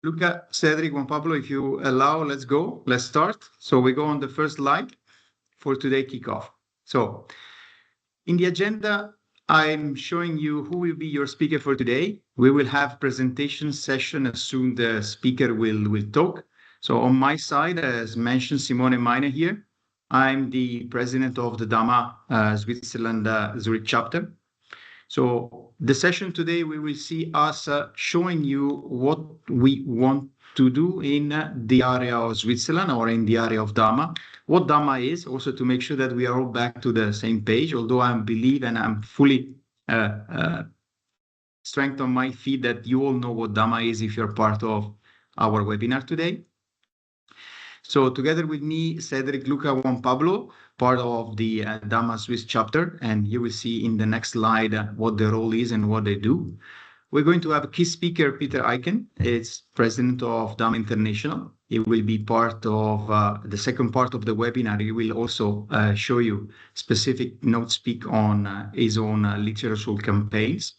Luca, Cedric, Juan Pablo, if you allow, let's go. Let's start. So we go on the first slide for today kickoff. So in the agenda, I'm showing you who will be your speaker for today. We will have presentation session as soon the speaker will talk. So on my side, as mentioned, Simone Meine here. I'm the president of the DAMA Switzerland Zurich chapter. So the session today, we will see us showing you what we want to do in the area of Switzerland or in the area of DAMA, what DAMA is, also to make sure that we are all back to the same page, although I believe and I'm fully strength on my feet that you all know what DAMA is if you're part of our webinar today. So together with me, Cedric, Luca, Juan Pablo, part of the DAMA Swiss chapter, and you will see in the next slide what the role is and what they do. We're going to have a key speaker, Peter Aiken. It's president of DAMA International. He will be part of the second part of the webinar. He will also show you specific notes speak on his own literature campaigns.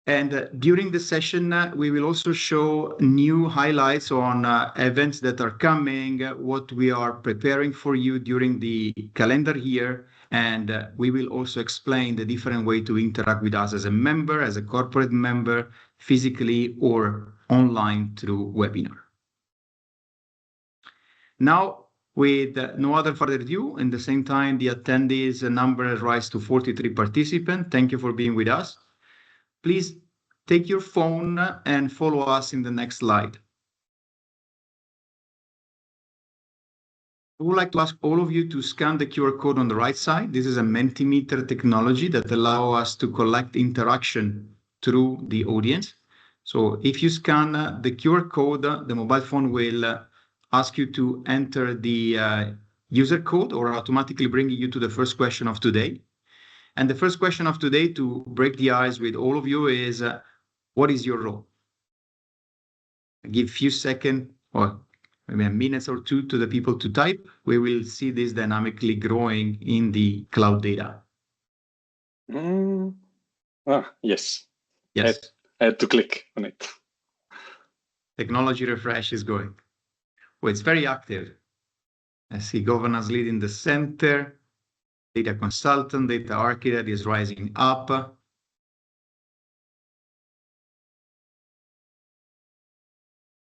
And during the session, we will also show new highlights on events that are coming, what we are preparing for you during the calendar year. And we will also explain the different way to interact with us as a member, as a corporate member, physically or online through webinar. Now, with no other further ado, in the same time, the attendees number has rise to 43 participants. Thank you for being with us. Please take your phone and follow us in the next slide. I would like to ask all of you to scan the QR code on the right side. This is a Mentimeter technology that allows us to collect interaction through the audience. So if you scan the QR code, the mobile phone will ask you to enter the user code or automatically bring you to the first question of today. And the first question of today, to break the ice with all of you, is what is your role? I give a few seconds or maybe a minute or two to the people to type. We will see this dynamically growing in the cloud data. Yes. Yes. I had to click on it. Technology refresh is going. Well, it's very active. I see governance lead in the center. Data consultant, data architect is rising up.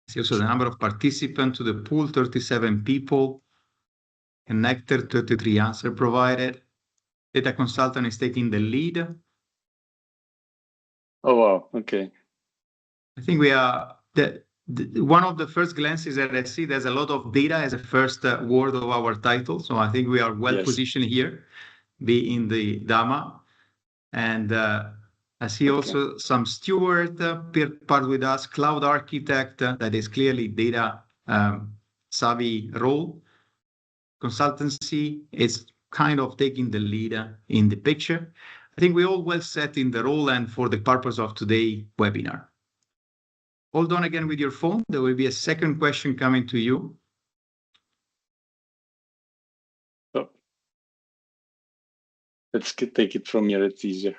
See also the number of participants to the pool, 37 people. Connected, 33 answers provided. Data consultant is taking the lead. Oh, wow. Okay. I think we are, one of the first glances that I see, there's a lot of data as a first word of our title. So I think we are well positioned here, be in the DAMA. And I see also some steward part with us, cloud architect, that is clearly data savvy role. Consultancy is kind of taking the lead in the picture. I think we're all well set in the role and for the purpose of today's webinar. Hold on again with your phone. There will be a second question coming to you. Oh. Let's take it from here. It's easier.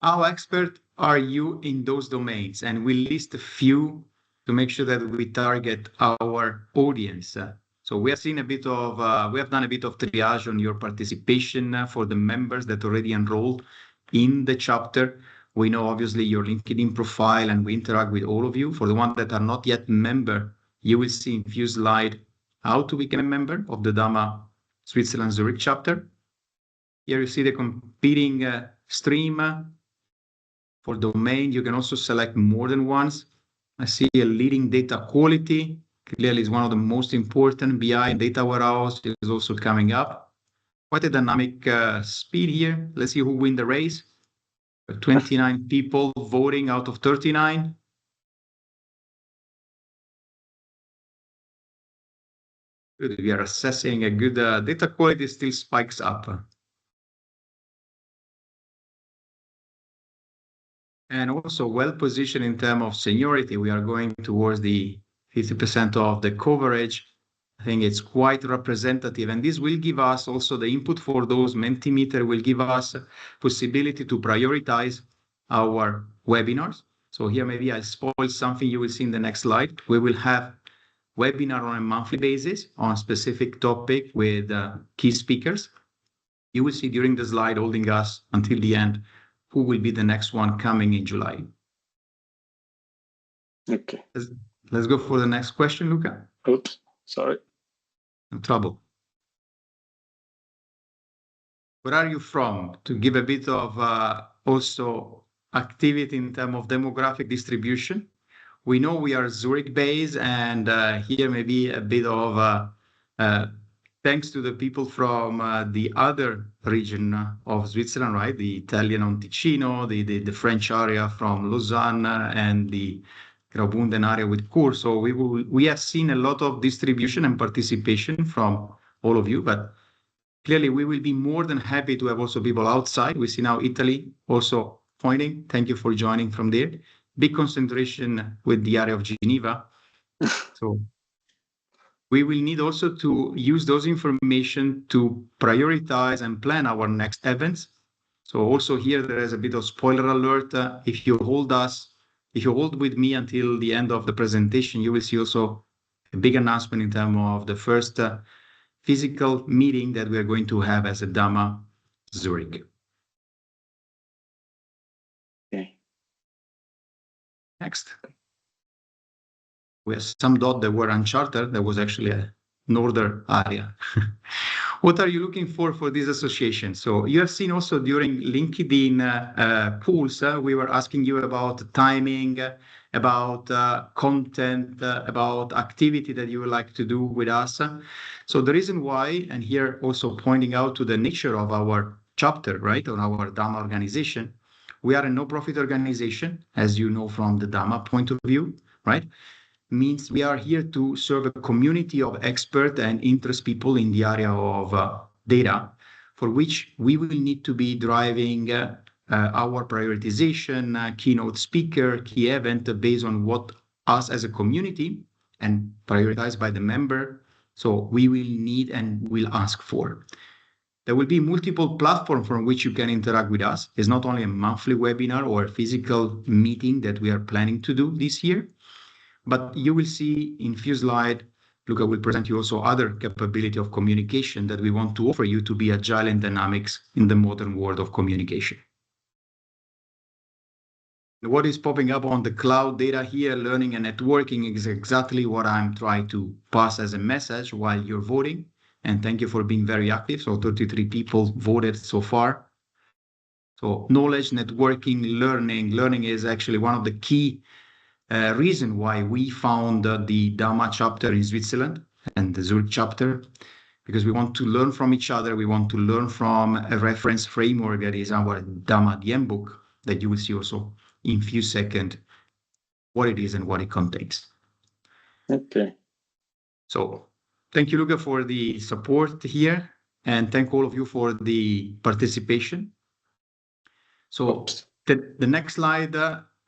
How expert are you in those domains? And we'll list a few to make sure that we target our audience. So we have seen a bit of, we have done a bit of triage on your participation for the members that already enrolled in the chapter. We know obviously your LinkedIn profile and we interact with all of you. For the ones that are not yet member, you will see in a few slides how to become a member of the DAMA Switzerland Zurich chapter. Here you see the competing stream. For domain, you can also select more than once. I see a leading data quality. Clearly is one of the most important. BI and data warehouse is also coming up. Quite a dynamic speed here. Let's see who win the race. 29 people voting out of 39. Good. We are assessing a good data quality still spikes up. And also well positioned in terms of seniority. We are going towards the 50% of the coverage. I think it's quite representative. And this will give us also the input for those Mentimeter will give us possibility to prioritize our webinars. So here maybe I'll spoil something you will see in the next slide. We will have webinar on a monthly basis on a specific topic with key speakers. You will see during the slide holding us until the end who will be the next one coming in July. Okay. Let's go for the next question, Luca. Oops, sorry. No trouble. Where are you from? To give a bit of also activity in terms of demographic distribution. We know we are Zurich based, and here maybe a bit of thanks to the people from the other region of Switzerland, right? The Italian on Ticino, the French area from Lausanne, and the Graubünden area with Chur. So we have seen a lot of distribution and participation from all of you, but clearly we will be more than happy to have also people outside. We see now Italy also pointing. Thank you for joining from there. Big concentration with the area of Geneva. So we will need also to use those information to prioritize and plan our next events. So also here there is a bit of spoiler alert. If you hold with me until the end of the presentation, you will see also a big announcement in terms of the first physical meeting that we are going to have as a DAMA Zurich. Okay. Next. We have some dots that were uncharted. There was actually a northern area. What are you looking for this association? So you have seen also during LinkedIn polls, we were asking you about timing, about content, about activity that you would like to do with us. So the reason why, and here also pointing out to the nature of our chapter, right, on our DAMA organization, we are a no-profit organization, as you know from the DAMA point of view, right? Means we are here to serve a community of expert and interest people in the area of data, for which we will need to be driving our prioritization, keynote speaker, key event based on what us as a community and prioritized by the member. So we will need and will ask for. There will be multiple platforms from which you can interact with us. It's not only a monthly webinar or a physical meeting that we are planning to do this year, but you will see in few slides, Luca will present you also other capability of communication that we want to offer you to be agile and dynamics in the modern world of communication. What is popping up on the cloud data here, learning and networking, is exactly what I'm trying to pass as a message while you're voting. And thank you for being very active. So 33 people voted so far. So knowledge, networking, learning. Learning is actually one of the key reason why we found the DAMA chapter in Switzerland and the Zurich chapter, because we want to learn from each other. We want to learn from a reference framework that is our DAMA DM book that you will see also in few seconds what it is and what it contains. Okay. So thank you, Luca, for the support here, and thank all of you for the participation. So the next slide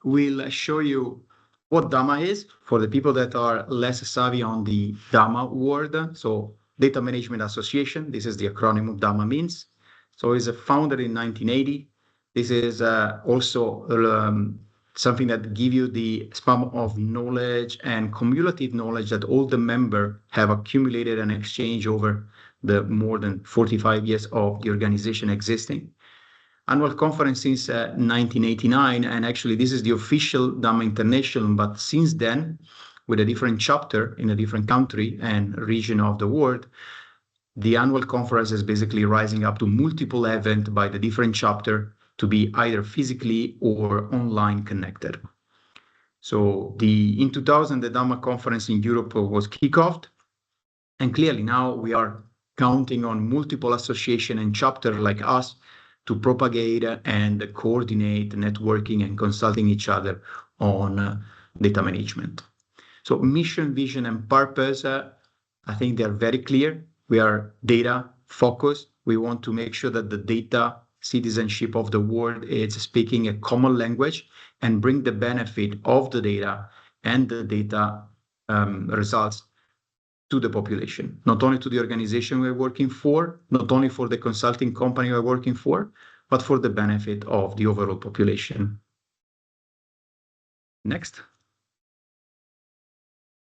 will show you what DAMA is for the people that are less savvy on the DAMA word. So Data Management Association, this is the acronym DAMA means. So it's founded in 1980. This is also something that gives you the span of knowledge and cumulative knowledge that all the members have accumulated and exchanged over the more than 45 years of the organization existing. Annual conference since 1989, and actually this is the official DAMA International, but since then, with a different chapter in a different country and region of the world, the annual conference is basically rising up to multiple events by the different chapter to be either physically or online connected. So in 2000, the DAMA conference in Europe was kick-offed, and clearly now we are counting on multiple association and chapter like us to propagate and coordinate networking and consulting each other on data management. So mission, vision, and purpose, I think they're very clear. We are data focused. We want to make sure that the data citizenship of the world is speaking a common language and bring the benefit of the data and the data results to the population, not only to the organization we're working for, not only for the consulting company we're working for, but for the benefit of the overall population. Next.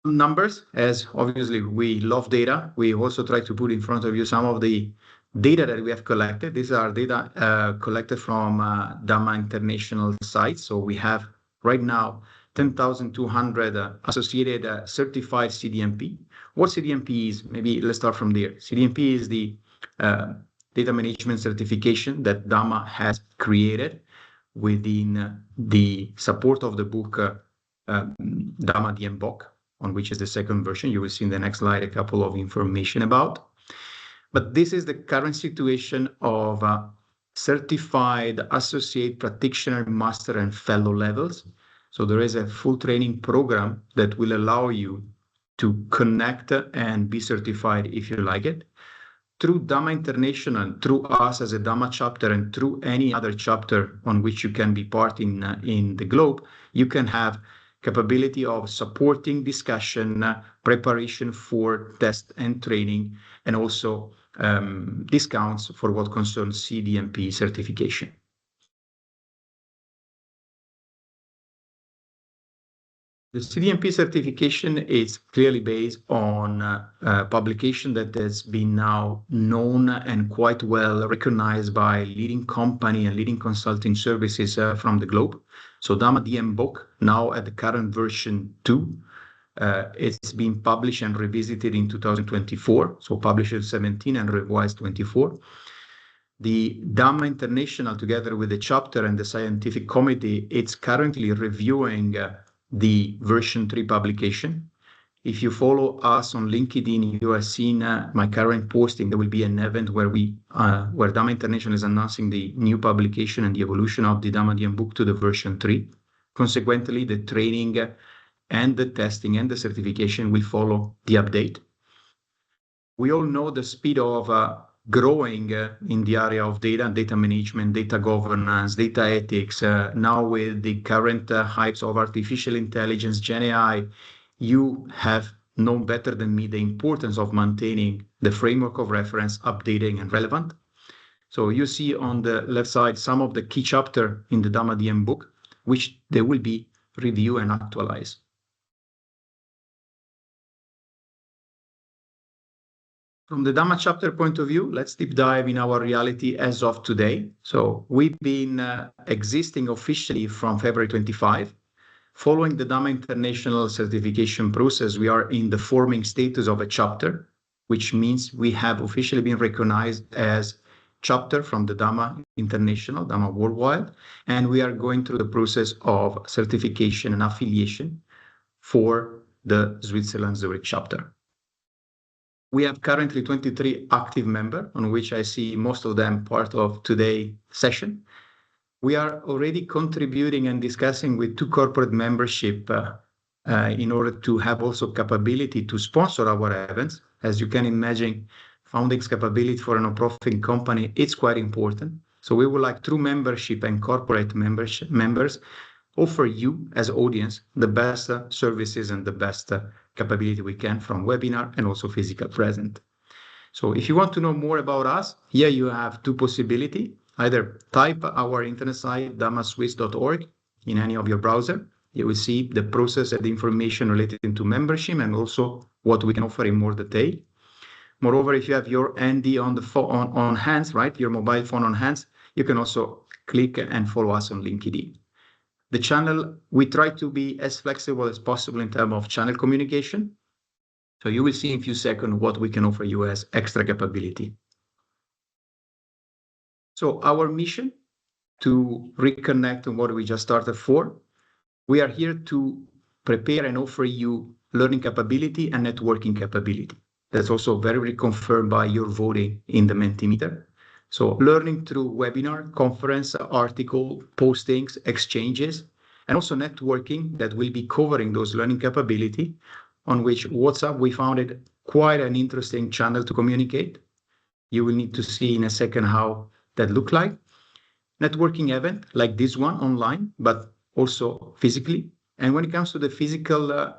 Numbers, as obviously we love data. We also try to put in front of you some of the data that we have collected. These are data collected from DAMA international sites. So we have right now 10,200 associated certified CDMP. What CDMP is, maybe let's start from there. CDMP is the data management certification that DAMA has created within the support of the book DAMA DMBOK, on which is the second version. You will see in the next slide a couple of information about. But this is the current situation of certified associate practitioner, master, and fellow levels. So there is a full training program that will allow you to connect and be certified if you like it. Through DAMA International, through us as a DAMA chapter, and through any other chapter on which you can be part in the globe, you can have capability of supporting discussion, preparation for test and training, and also discounts for what concerns CDMP certification. The CDMP certification is clearly based on a publication that has been now known and quite well recognized by leading company and leading consulting services from the globe. So DAMA DMBOK, now at the current version 2, it's been published and revisited in 2024. So published in 17 and revised 24. The DAMA International, together with the chapter and the scientific committee, it's currently reviewing the version 3 publication. If you follow us on LinkedIn, you have seen my current posting. There will be an event where where DAMA International is announcing the new publication and the evolution of the DAMA DMBOK to the version 3. Consequently, the training and the testing and the certification will follow the update. We all know the speed of growing in the area of data and data management, data governance, data ethics. Now with the current hypes of artificial intelligence, Gen AI, you have known better than me the importance of maintaining the framework of reference, updating and relevant. So you see on the left side some of the key chapters in the DAMA DMBOK, which they will be reviewed and actualized. From the DAMA chapter point of view, let's deep dive in our reality as of today. So we've been existing officially from February 25. Following the DAMA International certification process, we are in the forming status of a chapter, which means we have officially been recognized as chapter from the DAMA International, DAMA Worldwide, and we are going through the process of certification and affiliation for the Switzerland Zurich chapter. We have currently 23 active members, on which I see most of them part of today's session. We are already contributing and discussing with 2 corporate membership in order to have also capability to sponsor our events. As you can imagine, founding capability for a non-profit company, it's quite important. So we would like through membership and corporate members offer you as audience the best services and the best capability we can from webinar and also physical present. So if you want to know more about us, here you have 2 possibilities. Either type our internet site, damaswiss.org, in any of your browser. You will see the process and the information related to membership and also what we can offer in more detail. Moreover, if you have your ND on the phone on hands, right, your mobile phone on hands, you can also click and follow us on LinkedIn. The channel, we try to be as flexible as possible in terms of channel communication. So you will see in a few seconds what we can offer you as extra capability. So our mission to reconnect on what we just started for, we are here to prepare and offer you learning capability and networking capability. That's also very reconfirmed by your voting in the Mentimeter. So learning through webinar, conference, article, postings, exchanges, and also networking that will be covering those learning capability, on which WhatsApp, we found it quite an interesting channel to communicate. You will need to see in a second how that look like. Networking event like this one online, but also physically. And when it comes to the physical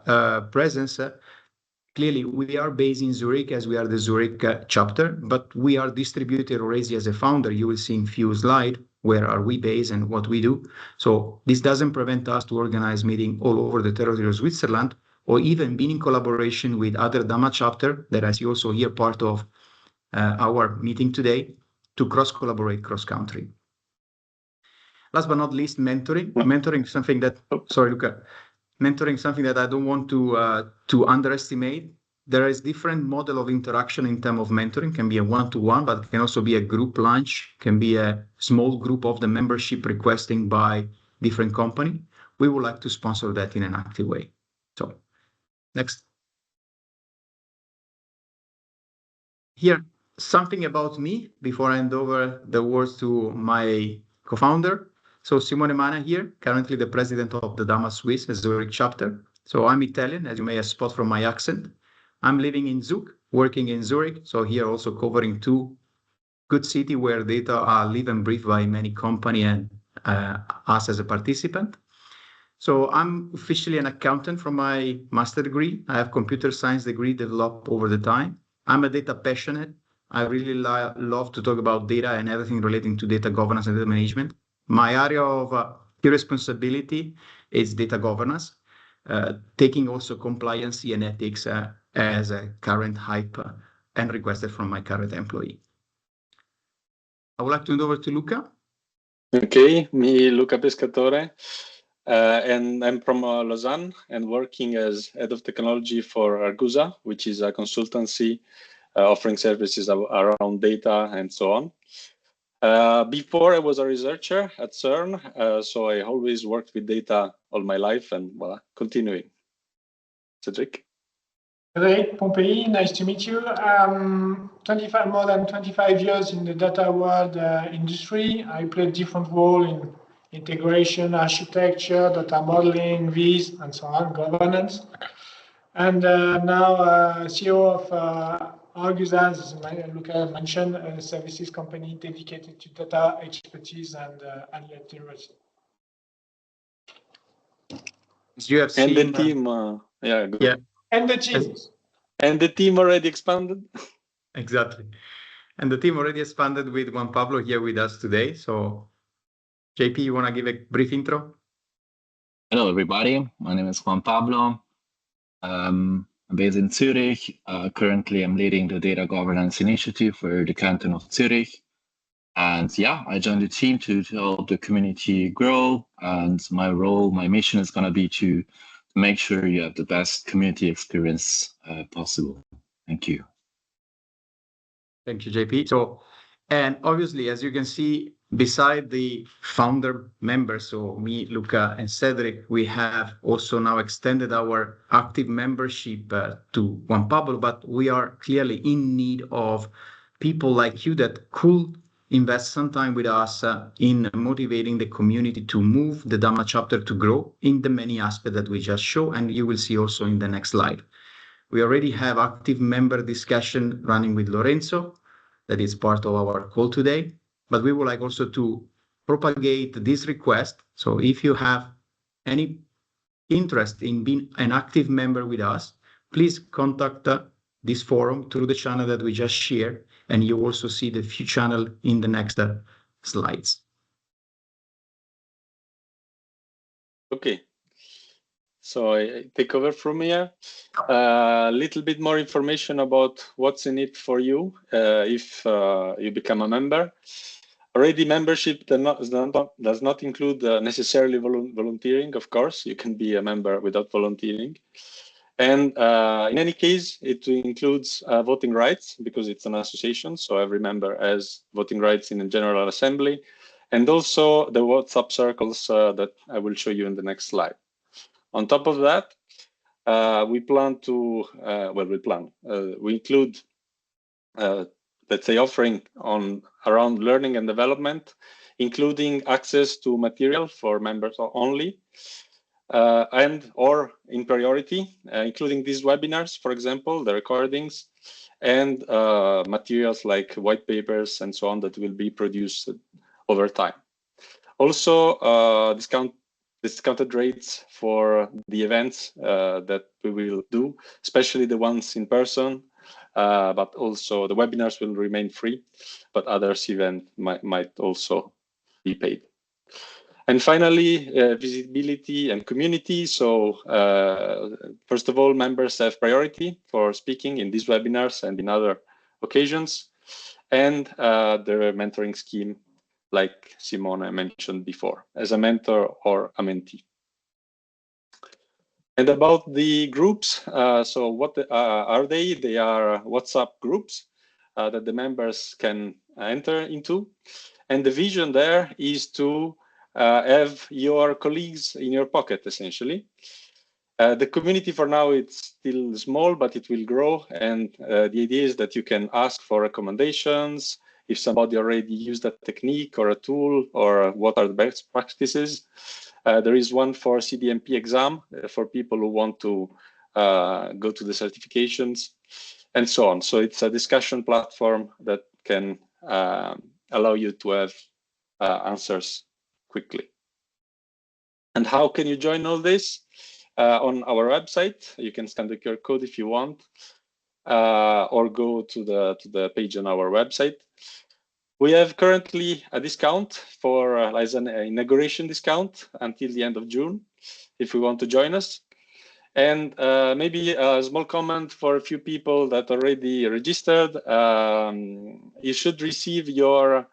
presence, clearly we are based in Zurich as we are the Zurich chapter, but we are distributed already as a founder. You will see in few slides where are we based and what we do. So this doesn't prevent us to organize meetings all over the territory of Switzerland, or even being in collaboration with other DAMA chapter that I see also here part of our meeting today, to cross-collaborate cross-country. Last but not least, mentoring. Mentoring something that, sorry, Luca. Mentoring something that I don't want to underestimate. There is different model of interaction in terms of mentoring. Can be a one-to-one, but it can also be a group lunch, can be a small group of the membership requesting by different company. We would like to sponsor that in an active way. So next. Here, something about me before I hand over the words to my co-founder. So Simone Mana here, currently the president of the DAMA Swiss Zurich chapter. So I'm Italian, as you may have spot from my accent. I'm living in Zug, working in Zurich. So here also covering two good city where data are live and breathed by many company and us as a participant. So I'm officially an accountant from my master degree. I have computer science degree developed over the time. I'm a data passionate. I really love to talk about data and everything relating to data governance and data management. My area of responsibility is data governance, taking also compliance and ethics as a current hype and requested from my current employee. I would like to hand over to Luca. Okay, me Luca Pescatore, and I'm from Lausanne and working as head of technology for Argusa, which is a consultancy offering services around data and so on. Before I was a researcher at CERN, so I always worked with data all my life, and well, continuing. Cedric. Frédéric Pompei, nice to meet you. 25, more than 25 years in the data world industry. I played different roles in integration, architecture, data modeling, viz, and so on, governance. And now CEO of Argusa, as Luca mentioned, a services company dedicated to data expertise and literacy. As you have seen, and the team, yeah, good. Yeah. And the team. And the team already expanded. Exactly. And the team already expanded with Juan Pablo here with us today. So JP, you want to give a brief intro? Hello, everybody. My name is Juan Pablo. I'm based in Zurich. Currently, I'm leading the data governance initiative for the canton of Zurich. And yeah, I joined the team to help the community grow. And my role, my mission is going to be to make sure you have the best community experience possible. Thank you. Thank you, JP. So, and obviously, as you can see, beside the founder members, so me, Luca, and Cedric, we have also now extended our active membership to Juan Pablo, but we are clearly in need of people like you that could invest some time with us in motivating the community to move the DAMA chapter to grow in the many aspects that we just show, and you will see also in the next slide. We already have active member discussion running with Lorenzo, that is part of our call today, but we would like also to propagate this request. So if you have any interest in being an active member with us, please contact this forum through the channel that we just shared, and you also see the few channel in the next slides. Okay. So I take over from here. A little bit more information about what's in it for you if you become a member. Already membership does not include necessarily volunteering, of course. You can be a member without volunteering. And in any case, it includes voting rights because it's an association. So every member has voting rights in a general assembly. And also the WhatsApp circles that I will show you in the next slide. On top of that, we plan to, we include, let's say, offering on around learning and development, including access to material for members only, and or in priority, including these webinars, for example, the recordings, and materials like white papers and so on that will be produced over time. Also, discounted rates for the events that we will do, especially the ones in person, but also the webinars will remain free, but others event might also be paid. And finally, visibility and community. So first of all, members have priority for speaking in these webinars and in other occasions, and the mentoring scheme, like Simone mentioned before, as a mentor or a mentee. And about the groups, so what are they? They are WhatsApp groups that the members can enter into. And the vision there is to have your colleagues in your pocket, essentially. The community for now, it's still small, but it will grow. And the idea is that you can ask for recommendations. If somebody already used a technique or a tool, or what are the best practices. There is one for CDMP exam for people who want to go to the certifications and so on. So it's a discussion platform that can allow you to have answers quickly. And how can you join all this? On our website, you can scan the QR code if you want, or go to the page on our website. We have currently a discount for as an inauguration discount until the end of June, if you want to join us. And maybe a small comment for a few people that already registered. You should receive your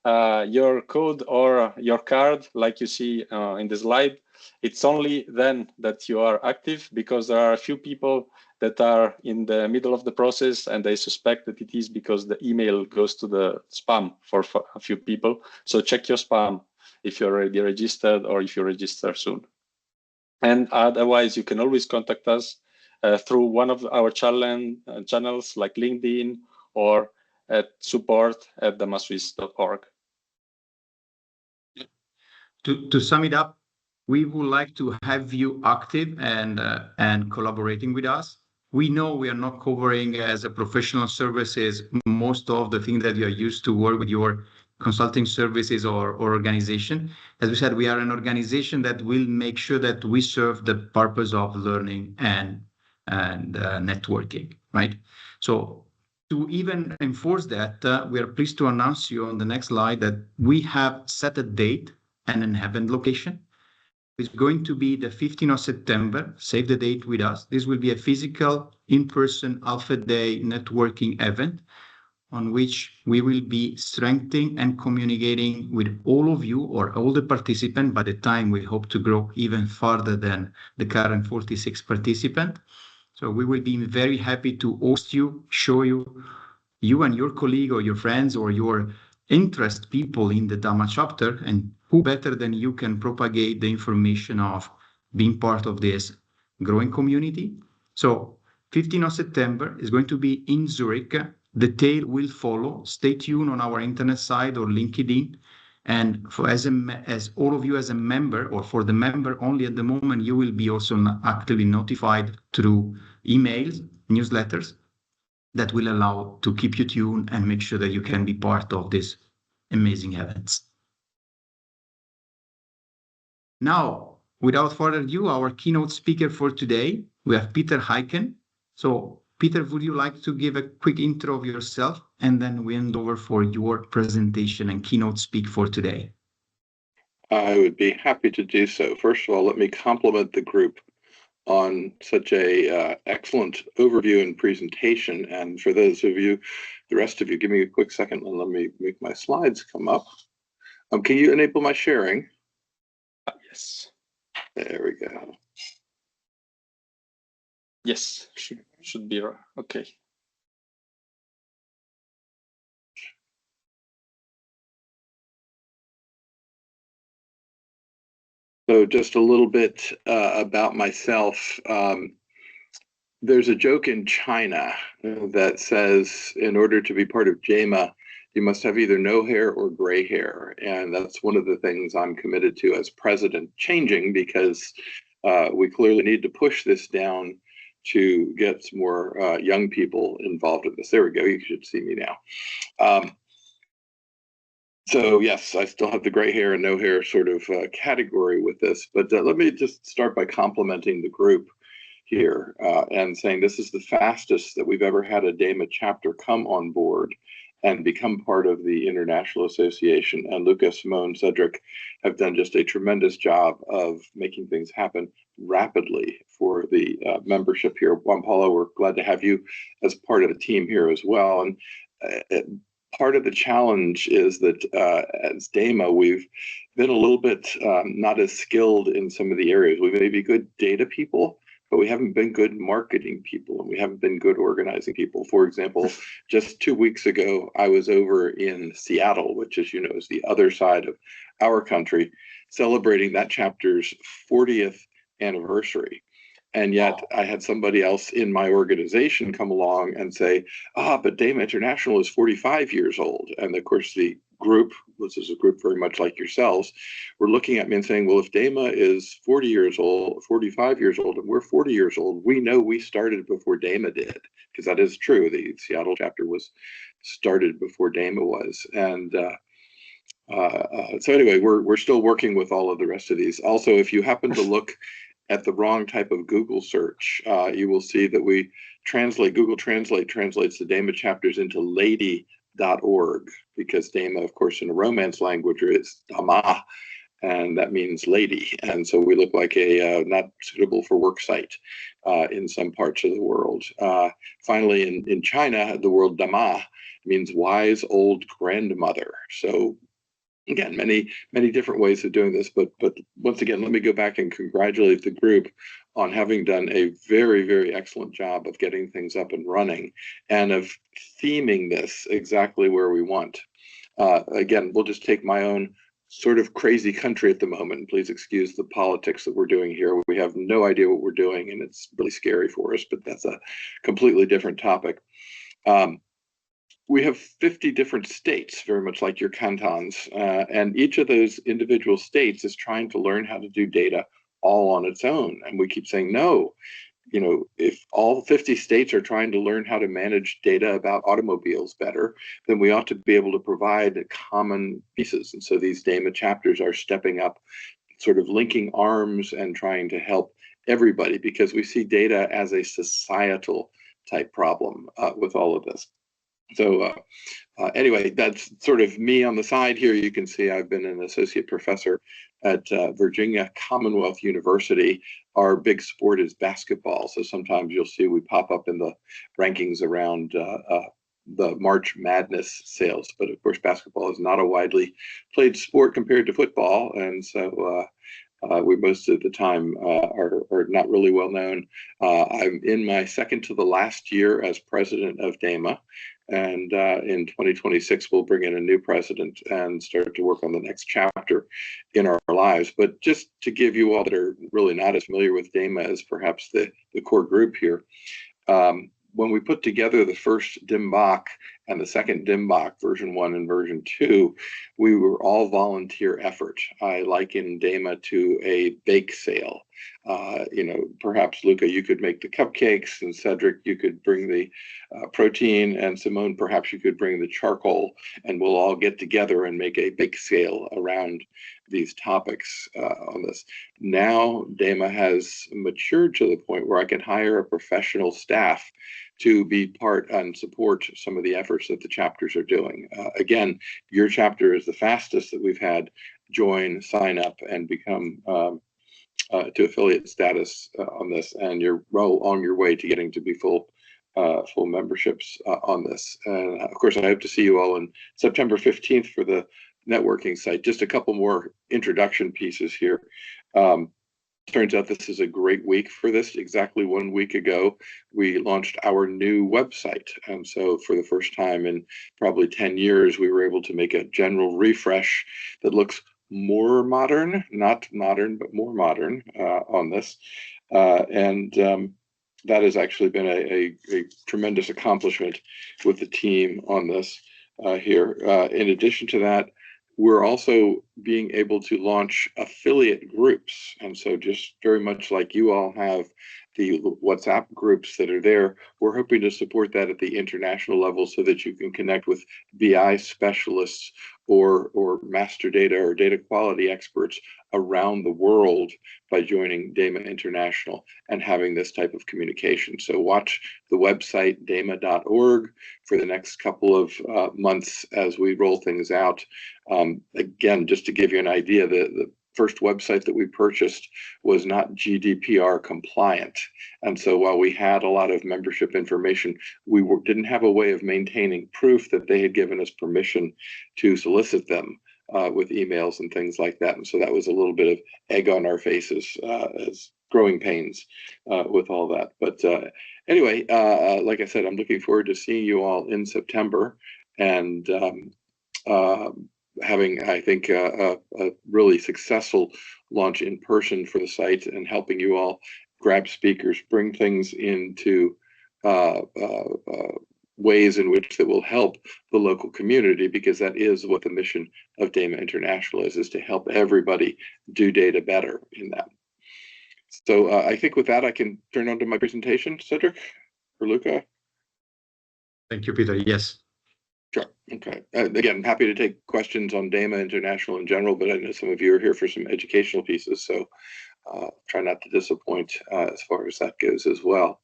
code or your card, like you see in the slide. It's only then that you are active, because there are a few people that are in the middle of the process, and they suspect that it is because the email goes to the spam for a few people. So check your spam if you're already registered or if you register soon. And otherwise, you can always contact us through one of our channels like LinkedIn or at support@damaswiss.org. To sum it up, we would like to have you active and collaborating with us. We know we are not covering as a professional services most of the things that you are used to work with your consulting services or organization. As we said, we are an organization that will make sure that we serve the purpose of learning and networking, right? So to even enforce that, we are pleased to announce you on the next slide that we have set a date and an event location. It's going to be the 15th of September. Save the date with us. This will be a physical, in-person Alpha Day networking event on which we will be strengthening and communicating with all of you or all the participants. By the time we hope to grow even further than the current 46 participants. So we will be very happy to host you, show you and your colleague or your friends or your interest people in the DAMA chapter, and who better than you can propagate the information of being part of this growing community. So 15th of September is going to be in Zurich. The tail will follow. Stay tuned on our internet site or LinkedIn. And for as all of you as a member, or for the member only at the moment, you will be also actively notified through emails, newsletters, that will allow to keep you tuned and make sure that you can be part of these amazing events. Now, without further ado, our keynote speaker for today, we have Peter Aiken. So, Peter, would you like to give a quick intro of yourself, and then we hand over for your presentation and keynote speak for today? I would be happy to do so. First of all, let me compliment the group on such a excellent overview and presentation. And for those of you, the rest of you, give me a quick second and let me make my slides come up. Can you enable my sharing? Yes. There we go. Yes, should be okay. So just a little bit about myself. There's a joke in China that says, in order to be part of DAMA, you must have either no hair or gray hair. And that's one of the things I'm committed to as president, changing, because we clearly need to push this down to get some more young people involved in this. There we go. You should see me now. So yes, I still have the gray hair and no hair sort of category with this, but let me just start by complimenting the group here and saying this is the fastest that we've ever had a DAMA chapter come on board. and become part of the International Association. And Luca, Simone, Cedric have done just a tremendous job of making things happen rapidly for the membership here. Juan Paulo, we're glad to have you as part of the team here as well. And part of the challenge is that as DAMA, we've been a little bit not as skilled in some of the areas. We may be good data people, but we haven't been good marketing people, and we haven't been good organizing people. For example, just 2 weeks ago, I was over in Seattle, which, as you know, is the other side of our country, celebrating that chapter's 40th anniversary. And yet I had somebody else in my organization come along and say, but DAMA International is 45 years old. And of course, the group, this is a group very much like yourselves, were looking at me and saying, well, if DAMA is 40 years old, 45 years old, and we're 40 years old, we know we started before DAMA did, because that is true. The Seattle chapter was started before DAMA was. And so anyway, we're still working with all of the rest of these. Also, if you happen to look at the wrong type of Google search, you will see that we Google Translate translates the DAMA chapters into lady.org, because DAMA, of course, in a Romance language is DAMA, and that means lady. And so we look like a not suitable for work site in some parts of the world. Finally, in China, the word DAMA means wise old grandmother. So again, many different ways of doing this, but once again, let me go back and congratulate the group on having done a very, very excellent job of getting things up and running and of theming this exactly where we want. Again, we'll just take my own sort of crazy country at the moment. Please excuse the politics that we're doing here. We have no idea what we're doing, and it's really scary for us, but that's a completely different topic. We have 50 different states, very much like your cantons, and each of those individual states is trying to learn how to do data all on its own. And we keep saying, no, if all 50 states are trying to learn how to manage data about automobiles better, then we ought to be able to provide common pieces. And so these DAMA chapters are stepping up, sort of linking arms and trying to help everybody, because we see data as a societal type problem with all of this. So anyway, that's sort of me on the side here. You can see I've been an associate professor at Virginia Commonwealth University. Our big sport is basketball. So sometimes you'll see we pop up in the rankings around the March Madness sales. But of course, basketball is not a widely played sport compared to football. And so we most of the time are not really well known. I'm in my second to the last year as president of DAMA. And in 2026, we'll bring in a new president and start to work on the next chapter in our lives. But just to give you all that are really not as familiar with DAMA as perhaps the core group here, when we put together the first DIMBOK and the second DIMBOK, version 1 and version 2, we were all volunteer effort. I liken DAMA to a bake sale. Perhaps Luca, you could make the cupcakes, and Cedric, you could bring the protein, and Simone, perhaps you could bring the charcoal, and we'll all get together and make a bake sale around these topics on this. Now, DAMA has matured to the point where I can hire a professional staff to be part and support some of the efforts that the chapters are doing. Again, your chapter is the fastest that we've had join, sign up, and become to affiliate status on this, and you're well on your way to getting to be full memberships on this. And of course, I hope to see you all on September 15th for the networking site. Just a couple more introduction pieces here. Turns out this is a great week for this. Exactly 1 week ago, we launched our new website. And so for the first time in probably 10 years, we were able to make a general refresh that looks more modern, not modern, but more modern on this. That has actually been a tremendous accomplishment with the team on this here. In addition to that, we're also being able to launch affiliate groups. And so just very much like you all have the WhatsApp groups that are there, we're hoping to support that at the international level so that you can connect with BI specialists or master data or data quality experts around the world by joining DAMA International and having this type of communication. So watch the website dama.org for the next couple of months as we roll things out. Again, just to give you an idea, the first website that we purchased was not GDPR compliant. And so while we had a lot of membership information, we didn't have a way of maintaining proof that they had given us permission to solicit them with emails and things like that. And so that was a little bit of egg on our faces as growing pains with all that. But anyway, like I said, I'm looking forward to seeing you all in September and having, I think, a really successful launch in person for the site and helping you all grab speakers, bring things into ways in which that will help the local community, because that is what the mission of DAMA International is to help everybody do data better in that. So I think with that, I can turn on to my presentation, Cedric or Luca. Thank you, Peter. Yes. Sure. Okay. Again, happy to take questions on DAMA International in general, but I know some of you are here for some educational pieces, so try not to disappoint as far as that goes as well.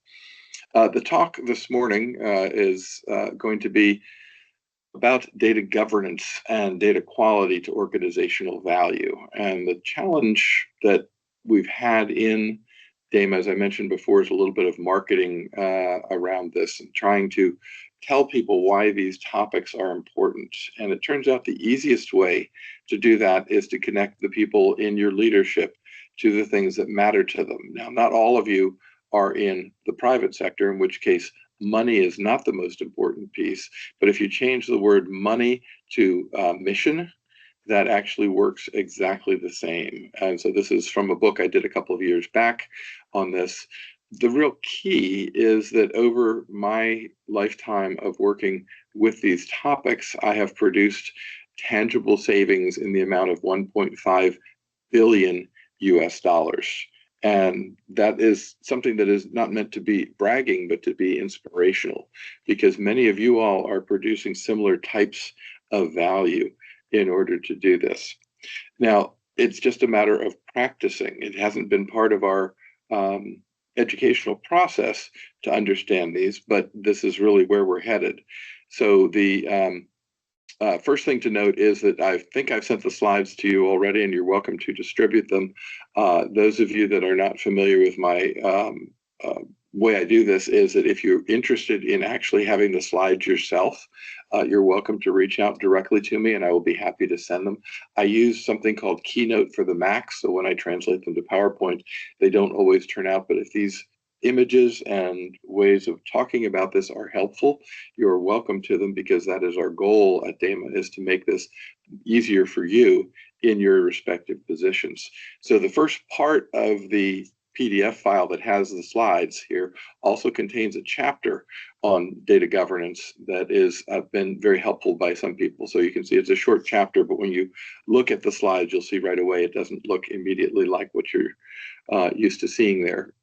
The talk this morning is going to be about data governance and data quality to organizational value. And the challenge that we've had in DAMA, as I mentioned before, is a little bit of marketing around this and trying to tell people why these topics are important. And it turns out the easiest way to do that is to connect the people in your leadership to the things that matter to them. Now, not all of you are in the private sector, in which case money is not the most important piece. But if you change the word money to mission, that actually works exactly the same. And so this is from a book I did a couple of years back on this. The real key is that over my lifetime of working with these topics, I have produced tangible savings in the amount of 1.5 billion US dollars. And that is something that is not meant to be bragging, but to be inspirational, because many of you all are producing similar types of value in order to do this. Now, it's just a matter of practicing. It hasn't been part of our educational process to understand these, but this is really where we're headed. So the first thing to note is that I think I've sent the slides to you already, and you're welcome to distribute them. Those of you that are not familiar with my way I do this is that if you're interested in actually having the slides yourself, you're welcome to reach out directly to me and I will be happy to send them. I use something called Keynote for the Mac, so when I translate them to PowerPoint, they don't always turn out, but if these images and ways of talking about this are helpful, you're welcome to them, because that is our goal at DAMA, is to make this easier for you in your respective positions. So the first part of the PDF file that has the slides here also contains a chapter on data governance that is been very helpful by some people. So you can see it's a short chapter, but when you look at the slides, you'll see right away it doesn't look immediately like what you're used to seeing there.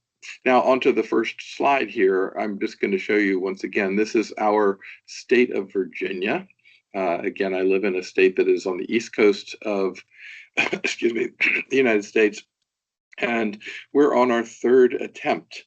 Now, onto the first slide here, I'm just going to show you once again, this is our state of Virginia. Again, I live in a state that is on the east coast of, excuse me, the United States. And we're on our third attempt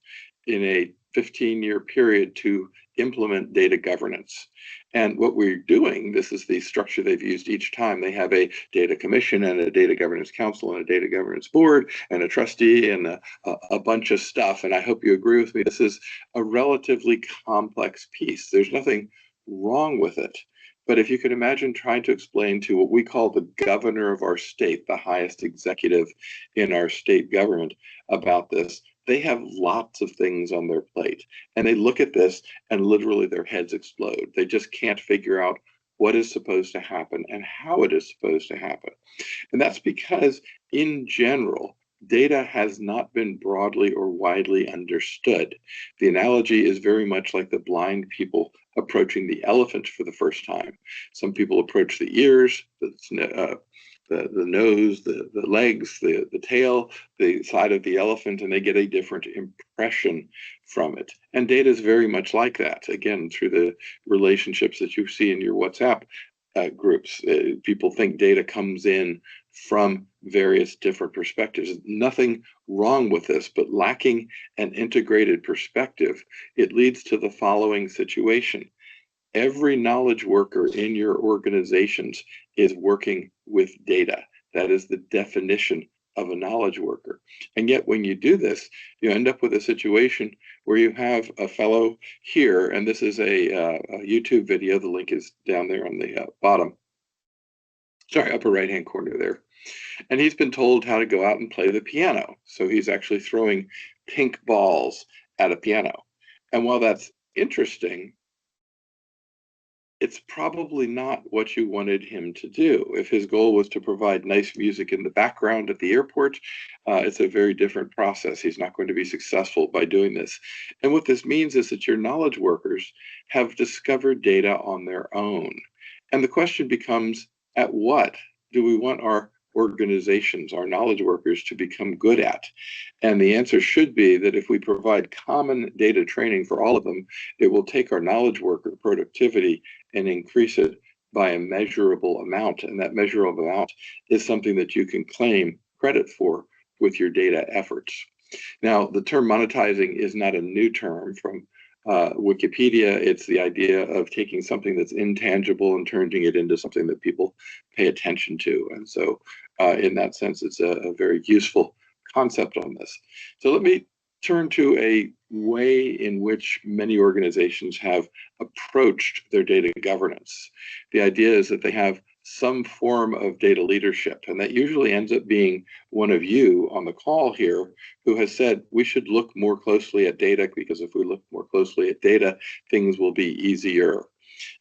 in a 15-year period to implement data governance. And what we're doing, this is the structure they've used each time. They have a data commission and a data governance council and a data governance board and a trustee and a bunch of stuff. And I hope you agree with me. This is a relatively complex piece. There's nothing wrong with it. But if you could imagine trying to explain to what we call the governor of our state, the highest executive in our state government, about this, they have lots of things on their plate. And they look at this and literally their heads explode. They just can't figure out what is supposed to happen and how it is supposed to happen. And that's because, in general, data has not been broadly or widely understood. The analogy is very much like the blind people approaching the elephant for the first time. Some people approach the ears, the nose, the legs, the tail, the side of the elephant, and they get a different impression from it. And data is very much like that. Again, through the relationships that you see in your WhatsApp, groups. People think data comes in from various different perspectives. Nothing wrong with this, but lacking an integrated perspective, it leads to the following situation. Every knowledge worker in your organizations is working with data. That is the definition of a knowledge worker. And yet when you do this, you end up with a situation where you have a fellow here, and this is a YouTube video. The link is down there on the bottom, sorry, upper right-hand corner there. And he's been told how to go out and play the piano. So he's actually throwing pink balls at a piano. And while that's interesting, it's probably not what you wanted him to do. If his goal was to provide nice music in the background at the airport, it's a very different process. He's not going to be successful by doing this. And what this means is that your knowledge workers have discovered data on their own. And the question becomes, at what do we want our organizations, our knowledge workers, to become good at? And the answer should be that if we provide common data training for all of them, it will take our knowledge worker productivity and increase it by a measurable amount. And that measurable amount is something that you can claim credit for with your data efforts. Now, the term monetizing is not a new term from Wikipedia. It's the idea of taking something that's intangible and turning it into something that people pay attention to. And so in that sense, it's a very useful concept on this. So let me turn to a way in which many organizations have approached their data governance. The idea is that they have some form of data leadership, and that usually ends up being one of you on the call here who has said we should look more closely at data, because if we look more closely at data, things will be easier.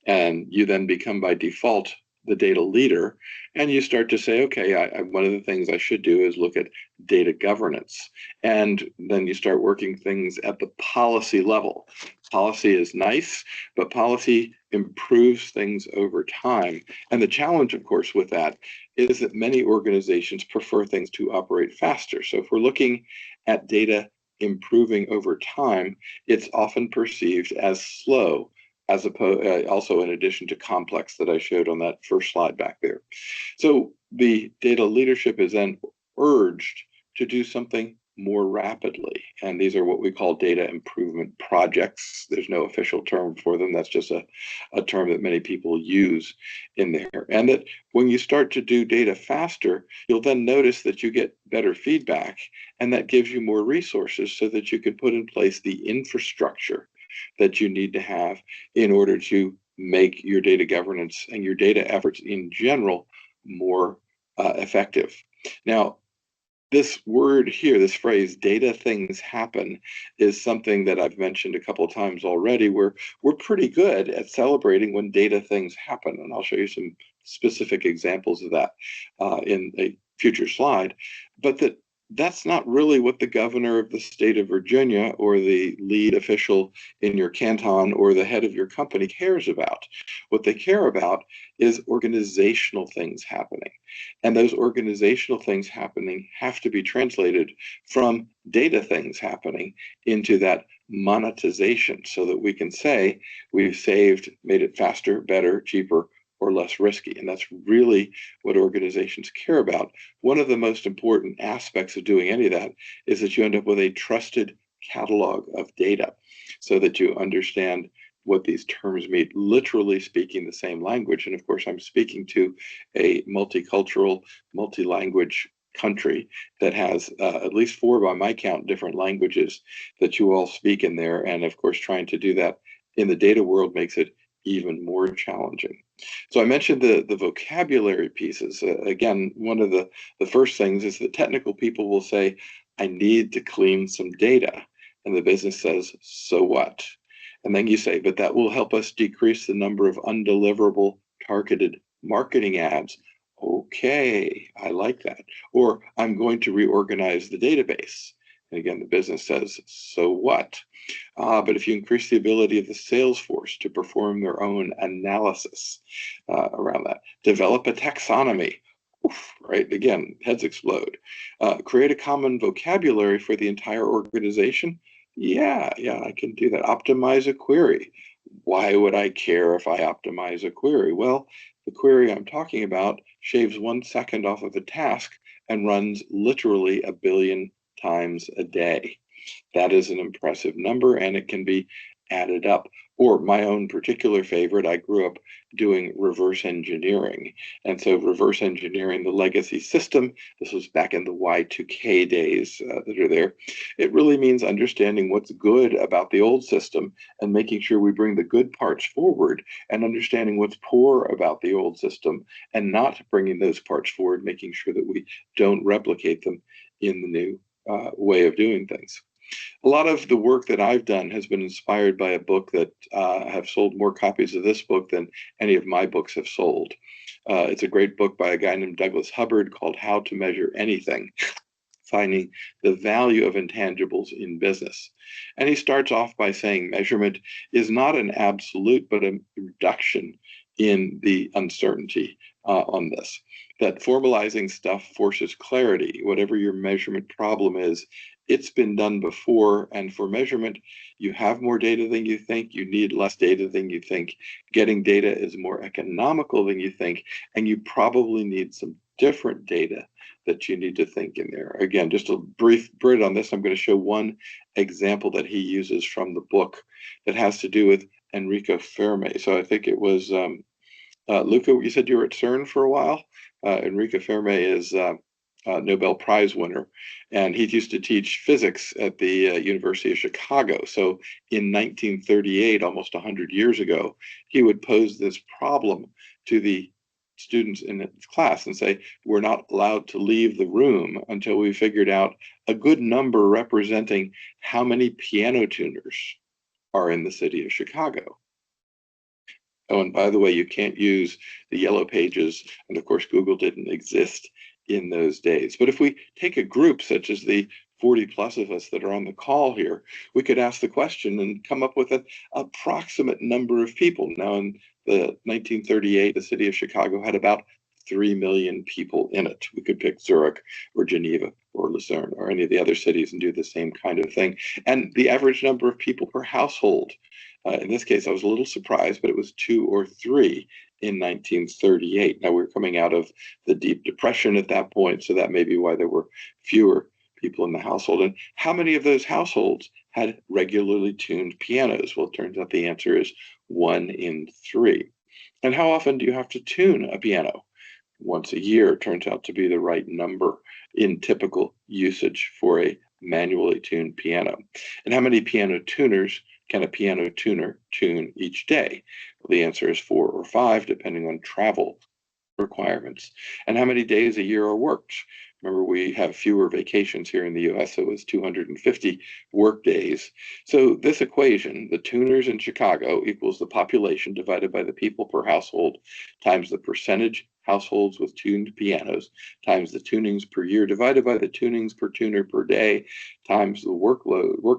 And you then become by default the data leader, and you start to say, okay, one of the things I should do is look at data governance. And then you start working things at the policy level. Policy is nice, but policy improves things over time. And the challenge, of course, with that is that many organizations prefer things to operate faster. So if we're looking at data improving over time, it's often perceived as slow, as opposed, also in addition to complex that I showed on that first slide back there. So the data leadership is then urged to do something more rapidly. And these are what we call data improvement projects. There's no official term for them. That's just a term that many people use in there. And that when you start to do data faster, you'll then notice that you get better feedback, and that gives you more resources so that you can put in place the infrastructure that you need to have in order to make your data governance and your data efforts in general more effective. Now, this word here, this phrase, data things happen, is something that I've mentioned a couple of times already, where we're pretty good at celebrating when data things happen. And I'll show you some specific examples of that in a future slide. But that's not really what the governor of the state of Virginia or the lead official in your canton or the head of your company cares about. What they care about is organizational things happening. And those organizational things happening have to be translated from data things happening into that monetization, so that we can say we've saved, made it faster, better, cheaper, or less risky. And that's really what organizations care about. One of the most important aspects of doing any of that is that you end up with a trusted catalog of data, so that you understand what these terms mean, literally speaking the same language. And of course, I'm speaking to a multicultural, multi-language country that has at least 4, by my count, different languages that you all speak in there. And of course, trying to do that in the data world makes it even more challenging. So I mentioned the vocabulary pieces. Again, one of the first things is that technical people will say, I need to clean some data. And the business says, so what? And then you say, but that will help us decrease the number of undeliverable targeted marketing ads. Okay, I like that. Or I'm going to reorganize the database. And again, the business says, so what? But if you increase the ability of the sales force to perform their own analysis around that, develop a taxonomy, oof, right? Again, heads explode. Create a common vocabulary for the entire organization. Yeah, I can do that. Optimize a query. Why would I care if I optimize a query? Well, The query I'm talking about shaves 1 second off of a task and runs literally 1 billion times a day. That is an impressive number, and it can be added up. Or my own particular favorite, I grew up doing reverse engineering. And so reverse engineering the legacy system, this was back in the Y2K days that are there. It really means understanding what's good about the old system and making sure we bring the good parts forward, and understanding what's poor about the old system and not bringing those parts forward, making sure that we don't replicate them in the new way of doing things. A lot of the work that I've done has been inspired by a book that have sold more copies of this book than any of my books have sold. It's a great book by a guy named Douglas Hubbard called How to Measure Anything, Finding the Value of Intangibles in Business. And he starts off by saying measurement is not an absolute, but a reduction in the uncertainty on this. That formalizing stuff forces clarity. Whatever your measurement problem is, it's been done before, and for measurement, you have more data than you think, you need less data than you think, getting data is more economical than you think, and you probably need some different data that you need to think in there. Again, just a brief Brit on this, I'm going to show one example that he uses from the book that has to do with Enrico Fermi. So I think it was, Luca, you said you were at CERN for a while? Enrico Fermi is Nobel Prize winner, and he used to teach physics at the University of Chicago. So in 1938, almost 100 years ago, he would pose this problem to the students in his class and say, we're not allowed to leave the room until we figured out a good number representing how many piano tuners are in the city of Chicago. Oh, and by the way, you can't use the yellow pages, and of course, Google didn't exist in those days. But if we take a group such as the 40 plus of us that are on the call here, we could ask the question and come up with an approximate number of people. Now, in the 1938, the city of Chicago had about 3 million people in it. We could pick Zurich or Geneva or Lucerne or any of the other cities and do the same kind of thing. And the average number of people per household, in this case, I was a little surprised, but it was 2 or 3 in 1938. Now, we're coming out of the Deep Depression at that point, so that may be why there were fewer people in the household. And how many of those households had regularly tuned pianos? Well, it turns out the answer is 1 in 3. And how often do you have to tune a piano? Once a year turns out to be the right number in typical usage for a manually tuned piano. And how many piano tuners can a piano tuner tune each day? Well, the answer is 4 or 5, depending on travel requirements. And how many days a year are worked? Remember, we have fewer vacations here in the US, so it was 250 work days. So this equation, the tuners in Chicago equals the population divided by the people per household times the percentage households with tuned pianos times the tunings per year divided by the tunings per tuner per day times the work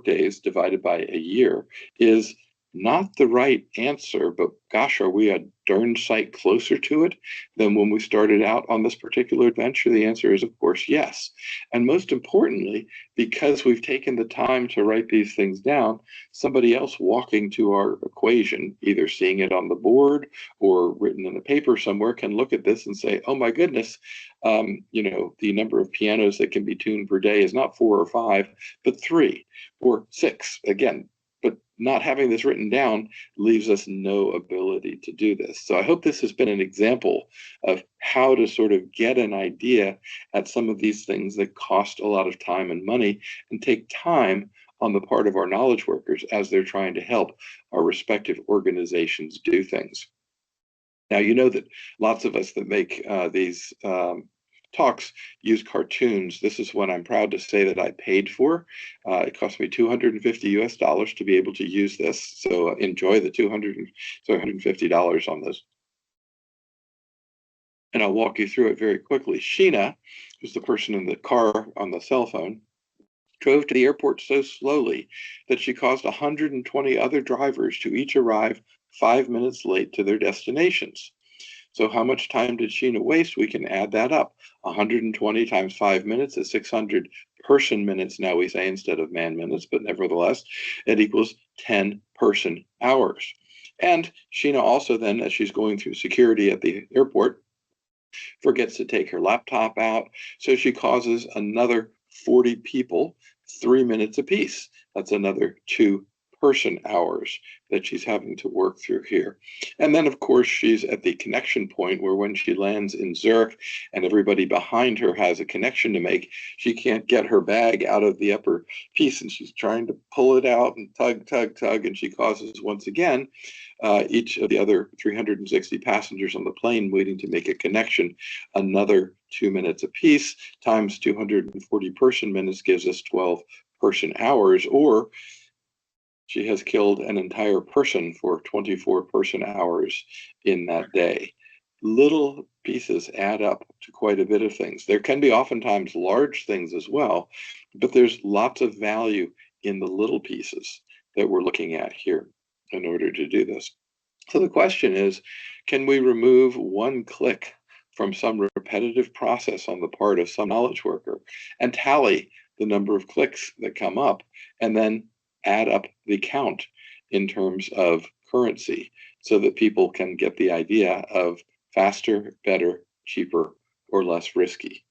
days divided by a year is not the right answer, but gosh, are we a darn sight closer to it than when we started out on this particular adventure? The answer is, of course, yes. And most importantly, because we've taken the time to write these things down, somebody else walking to our equation, either seeing it on the board or written in a paper somewhere, can look at this and say, oh my goodness, the number of pianos that can be tuned per day is not 4 or 5, but 3 or 6. Again, but not having this written down leaves us no ability to do this. So I hope this has been an example of how to sort of get an idea at some of these things that cost a lot of time and money and take time on the part of our knowledge workers as they're trying to help our respective organizations do things. Now, you know that lots of us that make these talks use cartoons. This is one I'm proud to say that I paid for. It cost me $250 US to be able to use this. So enjoy the $250 on this. And I'll walk you through it very quickly. Sheena, who's the person in the car on the cell phone, drove to the airport so slowly that she caused 120 other drivers to each arrive 5 minutes late to their destinations. So how much time did Sheena waste? We can add that up. 120 times 5 minutes is 600 person minutes, now we say, instead of man minutes, but nevertheless, it equals 10 person hours. And Sheena also then, as she's going through security at the airport, forgets to take her laptop out. So she causes another 40 people 3 minutes apiece. That's another 2 person hours that she's having to work through here. And then, of course, she's at the connection point where when she lands in Zurich and everybody behind her has a connection to make, she can't get her bag out of the upper piece, and she's trying to pull it out and tug, tug, tug, and she causes, once again, each of the other 360 passengers on the plane waiting to make a connection another 2 minutes apiece, times 240 person minutes gives us 12 person hours, or she has killed an entire person for 24 person hours in that day. Little pieces add up to quite a bit of things. There can be oftentimes large things as well, but there's lots of value in the little pieces that we're looking at here in order to do this. So the question is, can we remove one click from some repetitive process on the part of some knowledge worker and tally the number of clicks that come up, and then add up the count in terms of currency so that people can get the idea of faster, better, cheaper, or less risky.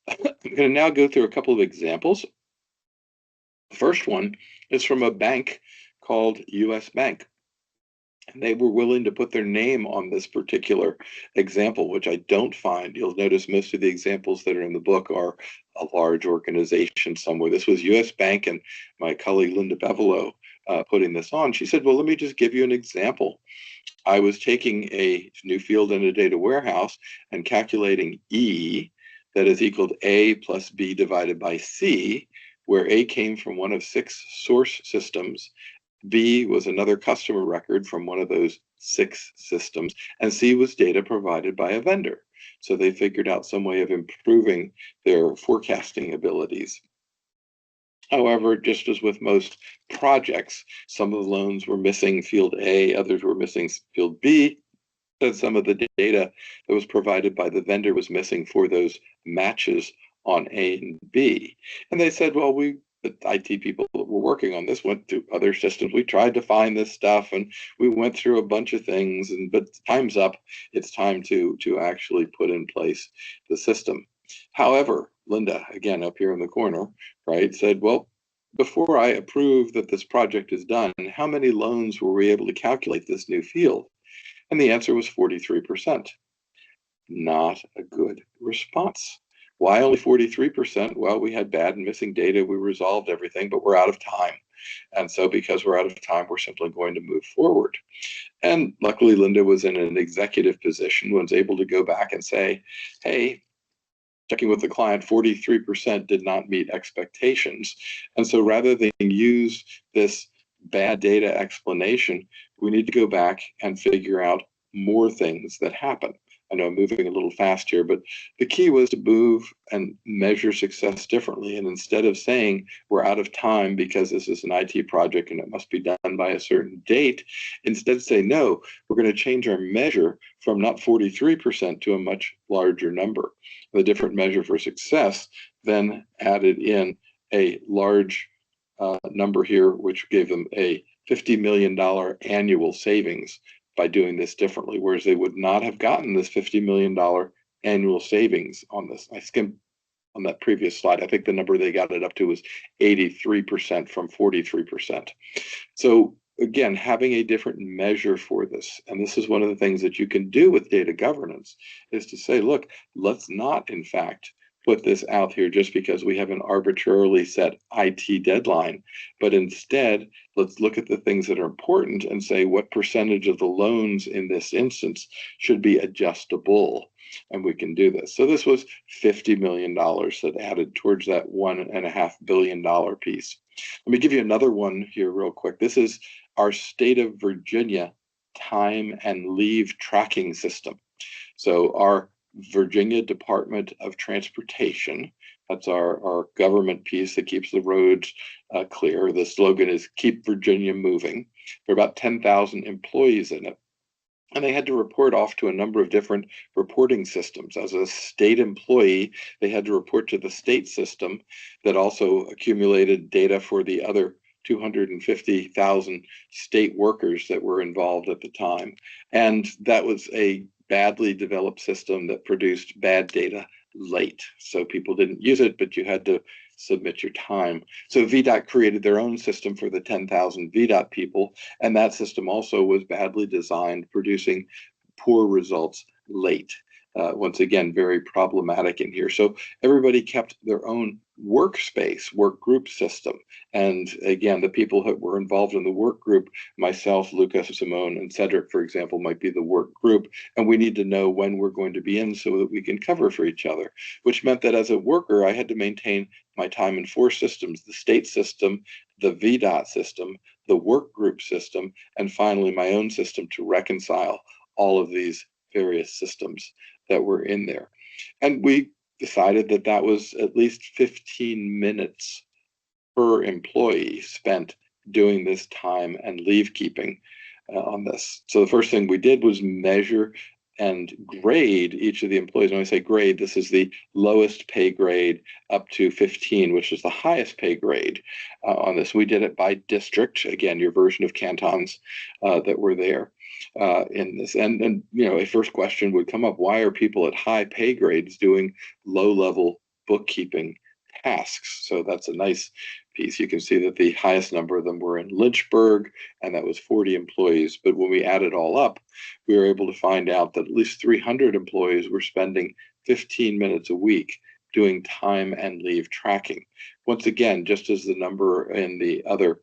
I'm going to now go through a couple of examples. The first one is from a bank called US Bank. And they were willing to put their name on this particular example, which I don't find. You'll notice most of the examples that are in the book are a large organization somewhere. This was US Bank, and my colleague Linda Bevelow putting this on. She said, well, let me just give you an example. I was taking a new field in a data warehouse and calculating E, that is equal to A plus B divided by C, where A came from one of 6 source systems, B was another customer record from one of those 6 systems, and C was data provided by a vendor. So they figured out some way of improving their forecasting abilities. However, just as with most projects, some of the loans were missing field A, others were missing field B, and some of the data that was provided by the vendor was missing for those matches on A and B. And they said, well, the IT people that were working on this went to other systems. We tried to find this stuff, and we went through a bunch of things, but time's up. It's time to actually put in place the system. However, Linda, again, up here in the corner, right, said, well, before I approve that this project is done, how many loans were we able to calculate this new field? And the answer was 43%. Not a good response. Why only 43%? Well, we had bad and missing data. We resolved everything, but we're out of time. And so because we're out of time, we're simply going to move forward. And luckily, Linda was in an executive position, was able to go back and say, hey, checking with the client, 43% did not meet expectations. And so rather than use this bad data explanation, we need to go back and figure out more things that happen. I know I'm moving a little fast here, but the key was to move and measure success differently. And instead of saying we're out of time because this is an IT project and it must be done by a certain date, instead say, no, we're going to change our measure from not 43% to a much larger number. The different measure for success then added in a large number here, which gave them a $50 million annual savings by doing this differently, whereas they would not have gotten this $50 million annual savings on this. I skimmed on that previous slide. I think the number they got it up to was 83% from 43%. So again, having a different measure for this, and this is one of the things that you can do with data governance, is to say, look, let's not, in fact, put this out here just because we have an arbitrarily set IT deadline, but instead, let's look at the things that are important and say what percentage of the loans in this instance should be adjustable, and we can do this. So this was $50 million that added towards that $1.5 billion piece. Let me give you another one here real quick. This is our state of Virginia time and leave tracking system. So our Virginia Department of Transportation, that's our government piece that keeps the roads clear. The slogan is Keep Virginia Moving. There are about 10,000 employees in it. And they had to report off to a number of different reporting systems. As a state employee, they had to report to the state system that also accumulated data for the other 250,000 state workers that were involved at the time. And that was a badly developed system that produced bad data late. So people didn't use it, but you had to submit your time. So VDOT created their own system for the 10,000 VDOT people. And that system also was badly designed, producing poor results late. Once again, very problematic in here. So everybody kept their own workspace, work group system. And again, the people that were involved in the work group, myself, Lucas, Simone, and Cedric, for example, might be the work group. And we need to know when we're going to be in so that we can cover for each other, which meant that as a worker, I had to maintain my time in 4 systems, the state system, the VDOT system, the work group system, and finally my own system to reconcile all of these various systems that were in there. And we decided that that was at least 15 minutes per employee spent doing this time and leave keeping on this. So the first thing we did was measure and grade each of the employees. When I say grade, this is the lowest pay grade up to 15, which is the highest pay grade on this. We did it by district, again, your version of cantons that were there in this. And you know, a first question would come up: why are people at high pay grades doing low-level bookkeeping tasks? So that's a nice piece. You can see that the highest number of them were in Lynchburg, and that was 40 employees. But when we add it all up, we were able to find out that at least 300 employees were spending 15 minutes a week doing time and leave tracking. Once again, just as the number in the other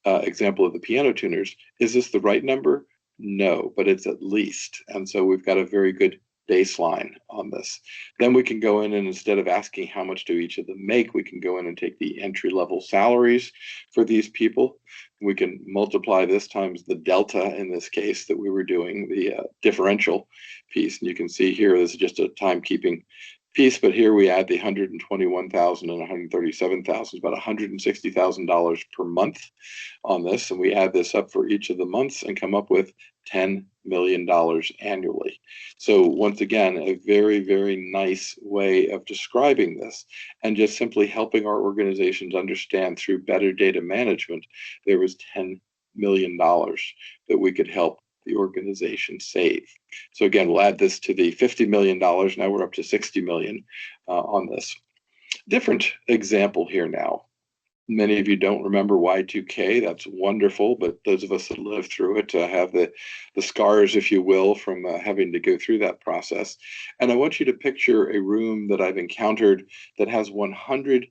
example of the piano tuners, is this the right number? No, but it's at least. And so we've got a very good baseline on this. Then we can go in and instead of asking how much do each of them make, we can go in and take the entry-level salaries for these people. We can multiply this times the delta in this case that we were doing, the differential piece. And you can see here, this is just a timekeeping piece, but here we add the 121,000 and 137,000, about $160,000 per month on this. And we add this up for each of the months and come up with $10 million annually. So once again, a very, very nice way of describing this and just simply helping our organizations understand through better data management, there was $10 million that we could help the organization save. So again, we'll add this to the $50 million. Now we're up to $60 million on this. Different example here now. Many of you don't remember Y2K. That's wonderful, but those of us that lived through it have the scars, if you will, from having to go through that process. And I want you to picture a room that I've encountered that has 100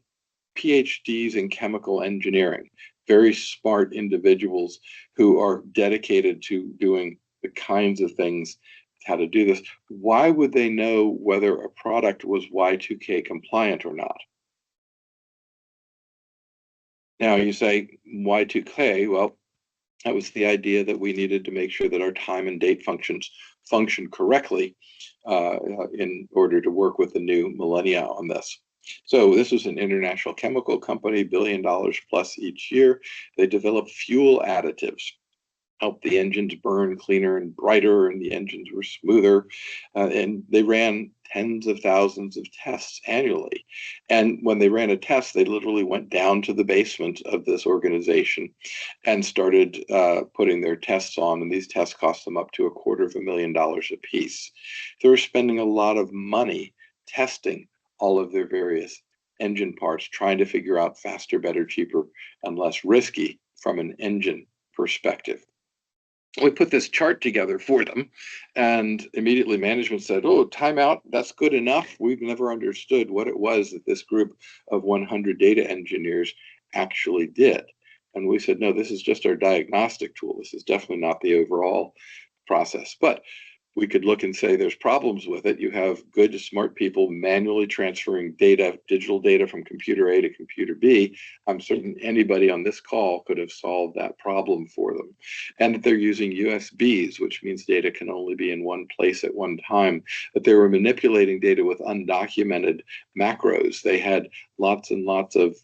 PhDs in chemical engineering, very smart individuals who are dedicated to doing the kinds of things, how to do this. Why would they know whether a product was Y2K compliant or not? Now you say Y2K, well, that was the idea that we needed to make sure that our time and date functions function correctly in order to work with the new millennia on this. So this was an international chemical company, $1 billion plus each year. They developed fuel additives, helped the engines burn cleaner and brighter, and the engines were smoother. And they ran tens of thousands of tests annually. And when they ran a test, they literally went down to the basement of this organization and started putting their tests on. And these tests cost them up to $250,000 a piece. They were spending a lot of money testing all of their various engine parts, trying to figure out faster, better, cheaper, and less risky from an engine perspective. We put this chart together for them, and immediately management said, oh, timeout, that's good enough. We've never understood what it was that this group of 100 data engineers actually did. And we said, no, this is just our diagnostic tool. This is definitely not the overall process. But we could look and say there's problems with it. You have good, smart people manually transferring data, digital data from computer A to computer B. I'm certain anybody on this call could have solved that problem for them. And that they're using USBs, which means data can only be in one place at one time. That they were manipulating data with undocumented macros. They had lots and lots of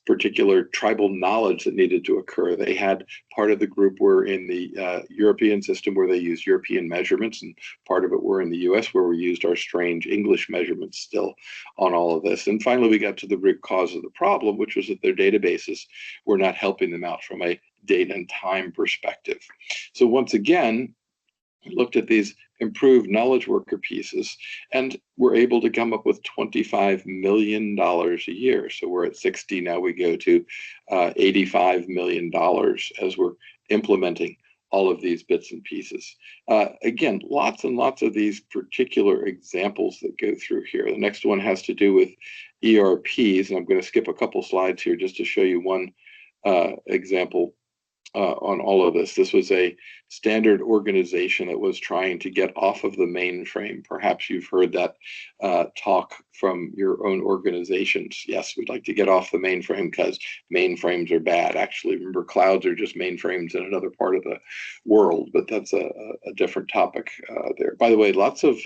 particular tribal knowledge that needed to occur. They had part of the group were in the European system where they used European measurements, and part of it were in the US where we used our strange English measurements still on all of this. And finally, we got to the root cause of the problem, which was that their databases were not helping them out from a date and time perspective. So once again, we looked at these improved knowledge worker pieces and we're able to come up with $25 million a year. So we're at 60 now, we go to $85 million as we're implementing all of these bits and pieces. Again, lots and lots of these particular examples that go through here. The next one has to do with ERPs, and I'm going to skip a couple slides here just to show you one example on all of this. This was a standard organization that was trying to get off of the mainframe. Perhaps you've heard that talk from your own organizations. Yes, we'd like to get off the mainframe because mainframes are bad. Actually, remember, clouds are just mainframes in another part of the world, but that's a different topic there. By the way, lots of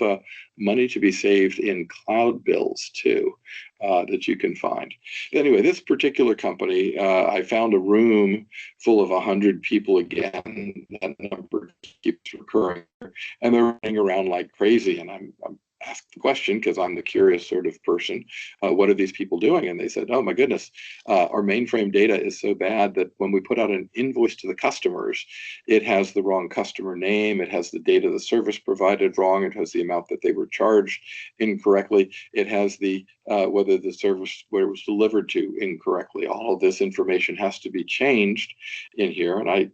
money to be saved in cloud bills too, that you can find. Anyway, this particular company, I found a room full of 100 people again. That number keeps recurring, and they're running around like crazy. And I'm asked the question, because I'm the curious sort of person, what are these people doing? And they said, oh my goodness, our mainframe data is so bad that when we put out an invoice to the customers, it has the wrong customer name, it has the date of the service provided wrong, it has the amount that they were charged incorrectly, it has the whether the service where it was delivered to incorrectly. All of this information has to be changed in here. And I, of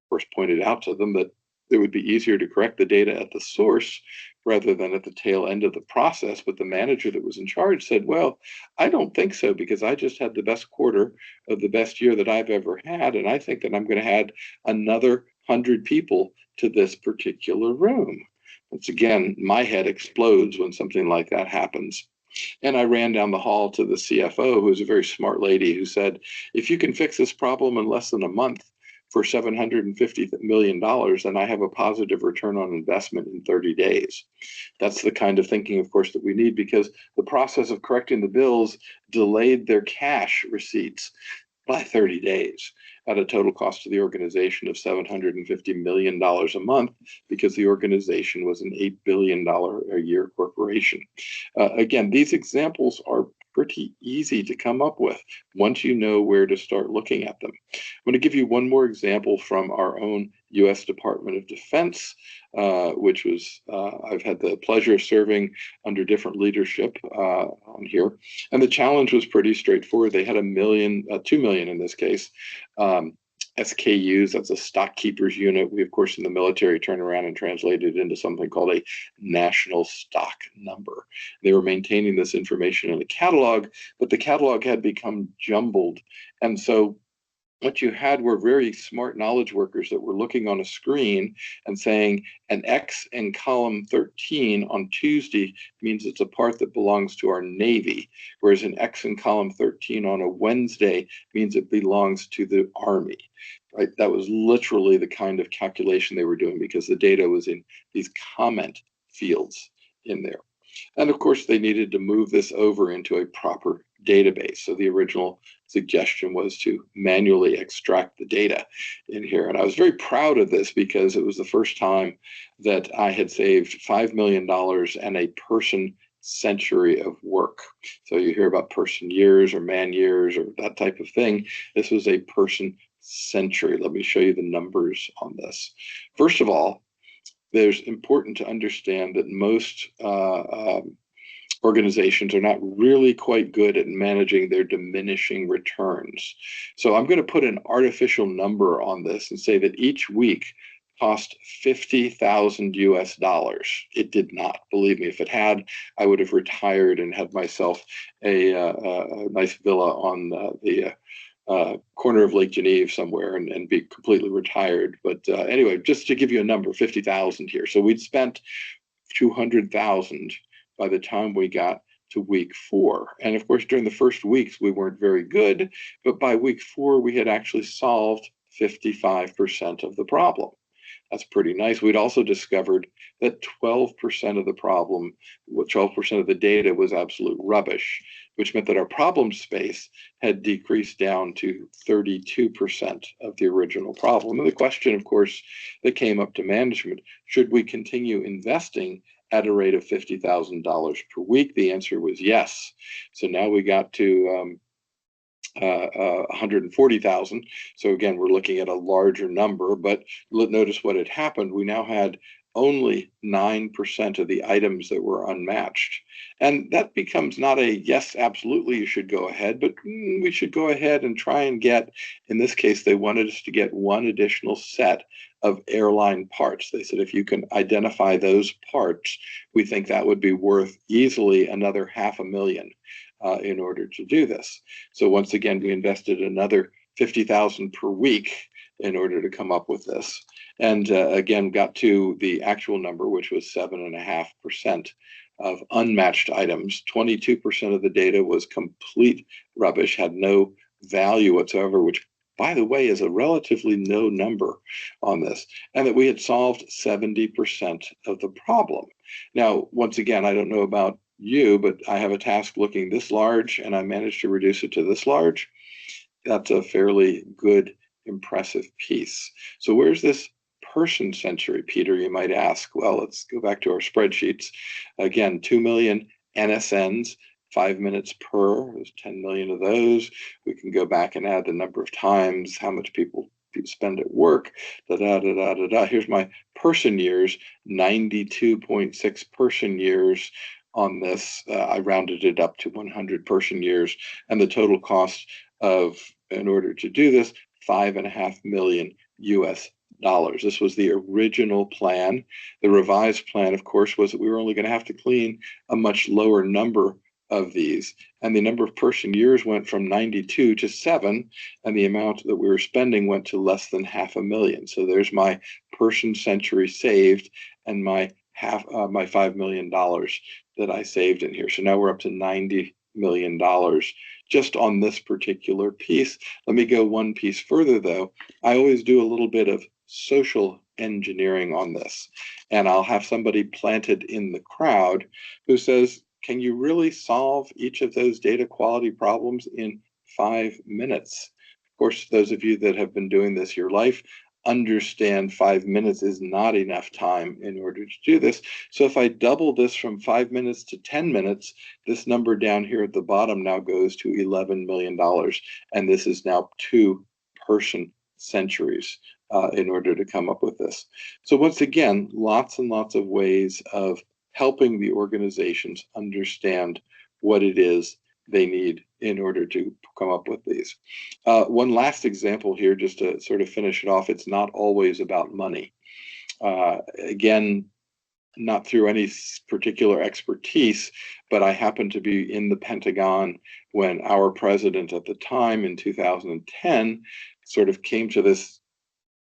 course, pointed out to them that it would be easier to correct the data at the source rather than at the tail end of the process. But the manager that was in charge said, well, I don't think so, because I just had the best quarter of the best year that I've ever had. And I think that I'm going to add another 100 people to this particular room. Once again, my head explodes when something like that happens. And I ran down the hall to the CFO, who is a very smart lady, who said, if you can fix this problem in less than a month for $750 million, then I have a positive return on investment in 30 days. That's the kind of thinking, of course, that we need, because the process of correcting the bills delayed their cash receipts by 30 days at a total cost to the organization of $750 million a month, because the organization was an $8 billion a year corporation. Again, these examples are pretty easy to come up with once you know where to start looking at them. I'm going to give you one more example from our own U.S. Department of Defense, which was, I've had the pleasure of serving under different leadership on here. And the challenge was pretty straightforward. They had 2 million in this case, SKUs, that's a stock keepers unit. We, of course, in the military turn around and translate it into something called a national stock number. They were maintaining this information in a catalog, but the catalog had become jumbled. And so what you had were very smart knowledge workers that were looking on a screen and saying an X in column 13 on Tuesday means it's a part that belongs to our Navy, whereas an X in column 13 on a Wednesday means it belongs to the Army. Right? That was literally the kind of calculation they were doing, because the data was in these comment fields in there. And of course, they needed to move this over into a proper database. So the original suggestion was to manually extract the data in here. And I was very proud of this, because it was the first time that I had saved $5 million and a person century of work. So you hear about person years or man years or that type of thing. This was a person century. Let me show you the numbers on this. First of all, there's important to understand that most organizations are not really quite good at managing their diminishing returns. So I'm going to put an artificial number on this and say that each week cost $50,000 US. It did not. Believe me, if it had, I would have retired and had myself a nice villa on the corner of Lake Geneva somewhere and be completely retired. But anyway, just to give you a number, 50,000 here. So we'd spent 200,000 by the time we got to week 4. And of course, during the first weeks, we weren't very good, but by week 4, we had actually solved 55% of the problem. That's pretty nice. We'd also discovered that 12% of the problem, 12% of the data was absolute rubbish. which meant that our problem space had decreased down to 32% of the original problem. And the question, of course, that came up to management, should we continue investing at a rate of $50,000 per week? The answer was yes. So now we got to 140,000. So again, we're looking at a larger number, but notice what had happened. We now had only 9% of the items that were unmatched. And that becomes not a yes, absolutely, you should go ahead, but we should go ahead and try and get, in this case, they wanted us to get one additional set of airline parts. They said, if you can identify those parts, we think that would be worth easily another $500,000 in order to do this. So once again, we invested another 50,000 per week in order to come up with this. And again, got to the actual number, which was 7.5% of unmatched items. 22% of the data was complete rubbish, had no value whatsoever, which, by the way, is a relatively low number on this, and that we had solved 70% of the problem. Now, once again, I don't know about you, but I have a task looking this large, and I managed to reduce it to this large. That's a fairly good, impressive piece. So where's this person century, Peter, you might ask? Well, let's go back to our spreadsheets. Again, 2 million NSNs, 5 minutes per, there's 10 million of those. We can go back and add the number of times, how much people spend at work, Here's my person years, 92.6 person years on this. I rounded it up to 100 person years, and the total cost of, in order to do this, $5.5 million US. This was the original plan. The revised plan, of course, was that we were only going to have to clean a much lower number of these, and the number of person years went from 92 to 7, and the amount that we were spending went to less than $500,000. So there's my person century saved, and my $5 million that I saved in here. So now we're up to $90 million just on this particular piece. Let me go one piece further, though. I always do a little bit of social engineering on this, and I'll have somebody planted in the crowd who says, can you really solve each of those data quality problems in 5 minutes? Of course, those of you that have been doing this your life understand 5 minutes is not enough time in order to do this. So if I double this from 5 minutes to 10 minutes, this number down here at the bottom now goes to $11 million. And this is now 2 person centuries in order to come up with this. So once again, lots and lots of ways of helping the organizations understand what it is they need in order to come up with these. One last example here, just to sort of finish it off, it's not always about money. Again, not through any particular expertise, but I happened to be in the Pentagon when our president at the time in 2010 sort of came to this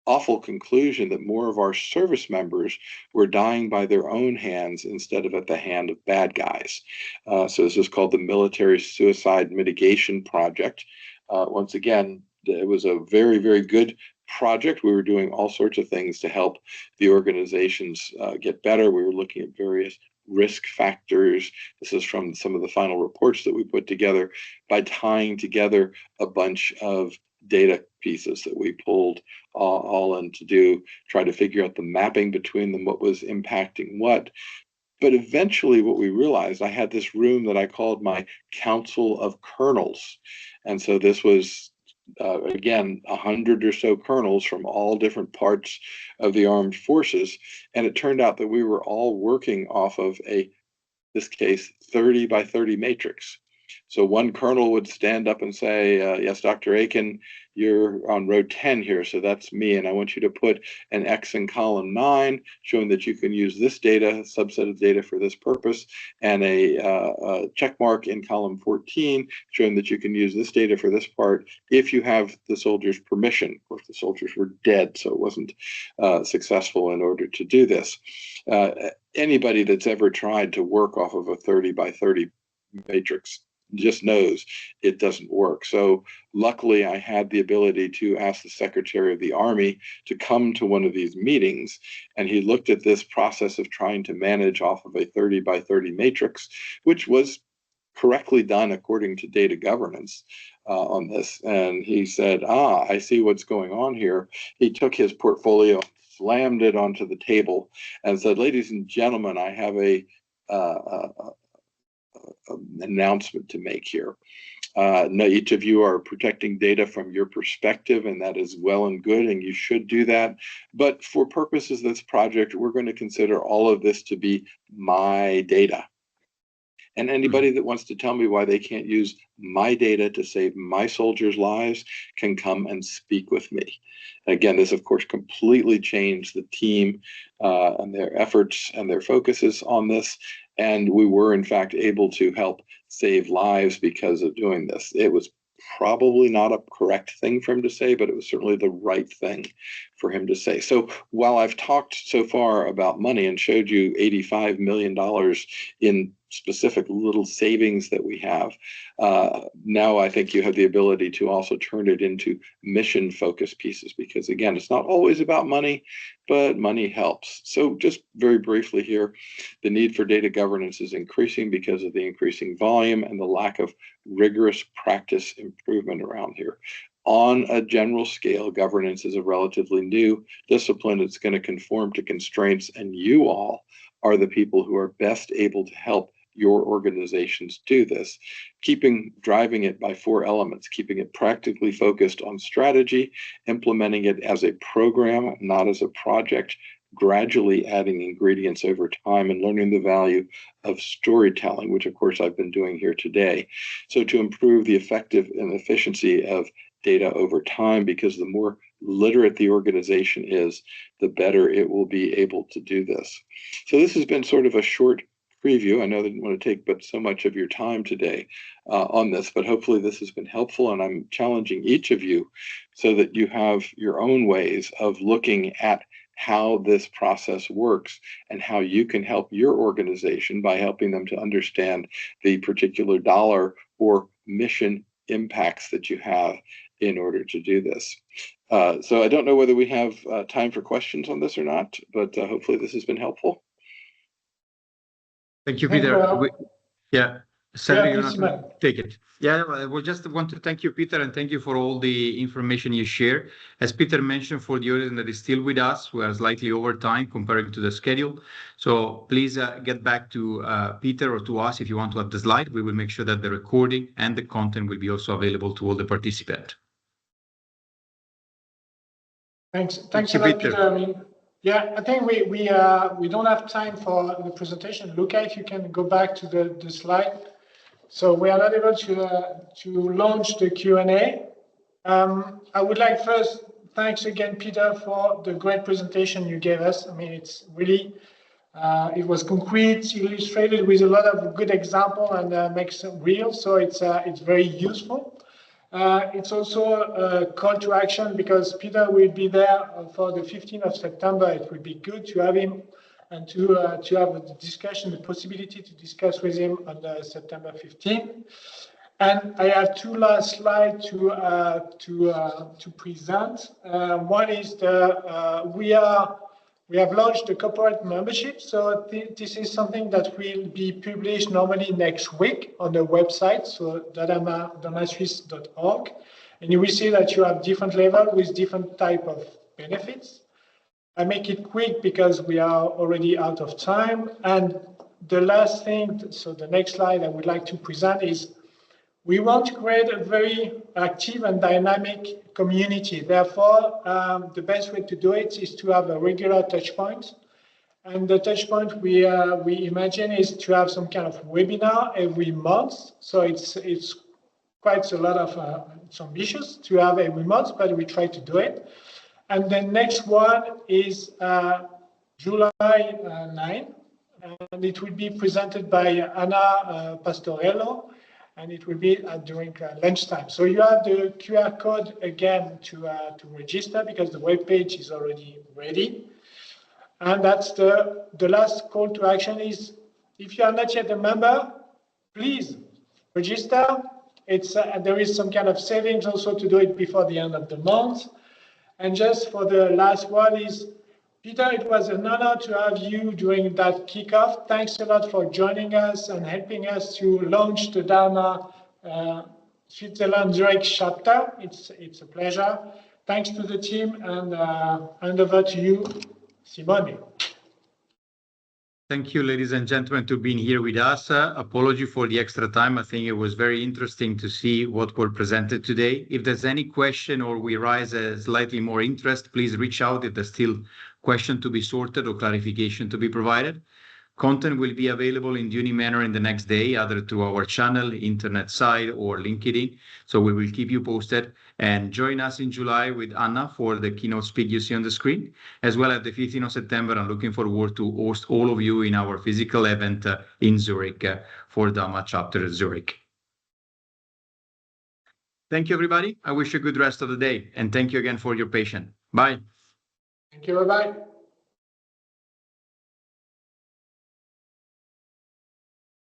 awful conclusion that more of our service members were dying by their own hands instead of at the hand of bad guys. So this is called the Military Suicide Mitigation Project. Once again, it was a very, very good project. We were doing all sorts of things to help the organizations get better. We were looking at various risk factors. This is from some of the final reports that we put together by tying together a bunch of data pieces that we pulled all in to try to figure out the mapping between them, what was impacting what. But eventually what we realized, I had this room that I called my Council of Colonels. And so this was, again, 100 or so colonels from all different parts of the armed forces. And it turned out that we were all working off of this case, 30 by 30 matrix. So one colonel would stand up and say, yes, Dr. Aiken, you're on row 10 here, so that's me, and I want you to put an X in column 9, showing that you can use this data, subset of data for this purpose, and a check mark in column 14, showing that you can use this data for this part if you have the soldier's permission. Of course, the soldiers were dead, so it wasn't successful in order to do this. Anybody that's ever tried to work off of a 30 by 30 matrix just knows it doesn't work. So luckily I had the ability to ask the Secretary of the Army to come to one of these meetings, and he looked at this process of trying to manage off of a 30 by 30 matrix, which was correctly done according to data governance on this. And he said, I see what's going on here. He took his portfolio, slammed it onto the table and said, ladies and gentlemen, I have an announcement to make here. Now, each of you are protecting data from your perspective, and that is well and good, and you should do that. But for purposes of this project, we're going to consider all of this to be my data. And anybody that wants to tell me why they can't use my data to save my soldiers' lives can come and speak with me. Again, this, of course, completely changed the team and their efforts and their focuses on this. And we were, in fact, able to help save lives because of doing this. It was probably not a correct thing for him to say, but it was certainly the right thing for him to say. So while I've talked so far about money and showed you $85 million in specific little savings that we have, now I think you have the ability to also turn it into mission focused pieces, because again, it's not always about money, but money helps. So just very briefly here, the need for data governance is increasing because of the increasing volume and the lack of rigorous practice improvement around here. On a general scale, governance is a relatively new discipline. It's going to conform to constraints, and you all are the people who are best able to help your organizations do this, driving it by 4 elements: keeping it practically focused on strategy, implementing it as a program, not as a project, gradually adding ingredients over time, and learning the value of storytelling, which of course I've been doing here today. So to improve the effective and efficiency of data over time, because the more literate the organization is, the better it will be able to do this. So this has been sort of a short preview. I know that I didn't want to take but so much of your time today on this, but hopefully this has been helpful, and I'm challenging each of you so that you have your own ways of looking at how this process works and how you can help your organization by helping them to understand the particular dollar or mission impacts that you have in order to do this. So I don't know whether we have time for questions on this or not, but hopefully this has been helpful. Thank you, Peter. Sally, you want to take it? Yeah, we just want to thank you, Peter, and thank you for all the information you share. As Peter mentioned, for the audience that is still with us, we are slightly over time comparing to the schedule. So please get back to Peter or to us if you want to have the slide. We will make sure that the recording and the content will be also available to all the participants. Thanks a lot, Peter. I mean, yeah, I think we don't have time for the presentation. Luca, if you can go back to the slide. So we are not able to launch the Q&A. I would like first, thanks again, Peter, for the great presentation you gave us. I mean, it's really, it was concrete, illustrated with a lot of good example, and makes it real. So it's very useful. It's also a call to action, because Peter will be there for the 15th of September. It would be good to have him and to have the discussion, the possibility to discuss with him on September 15th. And I have 2 last slides to present. One is we have launched the corporate membership. So this is something that will be published normally next week on the website, so damaswiss.org. And you will see that you have different levels with different type of benefits. I make it quick because we are already out of time. And the last thing, so the next slide I would like to present is, we want to create a very active and dynamic community. Therefore, the best way to do it is to have a regular touch point. And the touch point we imagine is to have some kind of webinar every month. So it's quite a lot of, it's ambitious to have every month, but we try to do it. And the next one is July 9, and it will be presented by Anna Pastorello, and it will be during lunchtime. So you have the QR code again to register, because the web page is already ready. And that's the last call to action is, if you are not yet a member, please register. There is some kind of savings also to do it before the end of the month. And just for the last one is, Peter, it was an honor to have you during that kickoff. Thanks a lot for joining us and helping us to launch the DAMA Switzerland Zurich chapter. It's a pleasure. Thanks to the team, and hand over to you, Simone. Thank you, ladies and gentlemen, to being here with us. Apology for the extra time. I think it was very interesting to see what were presented today. If there's any question or we rise a slightly more interest, please reach out if there's still question to be sorted or clarification to be provided. Content will be available in due manner in the next day, either through our channel, internet site, or LinkedIn. So we will keep you posted. And join us in July with Anna for the keynote speak you see on the screen, as well as the 15th of September. I'm looking forward to host all of you in our physical event in Zurich for DAMA chapter Zurich. Thank you, everybody. I wish you a good rest of the day. And thank you again for your patience. Bye. Thank you. Bye-bye.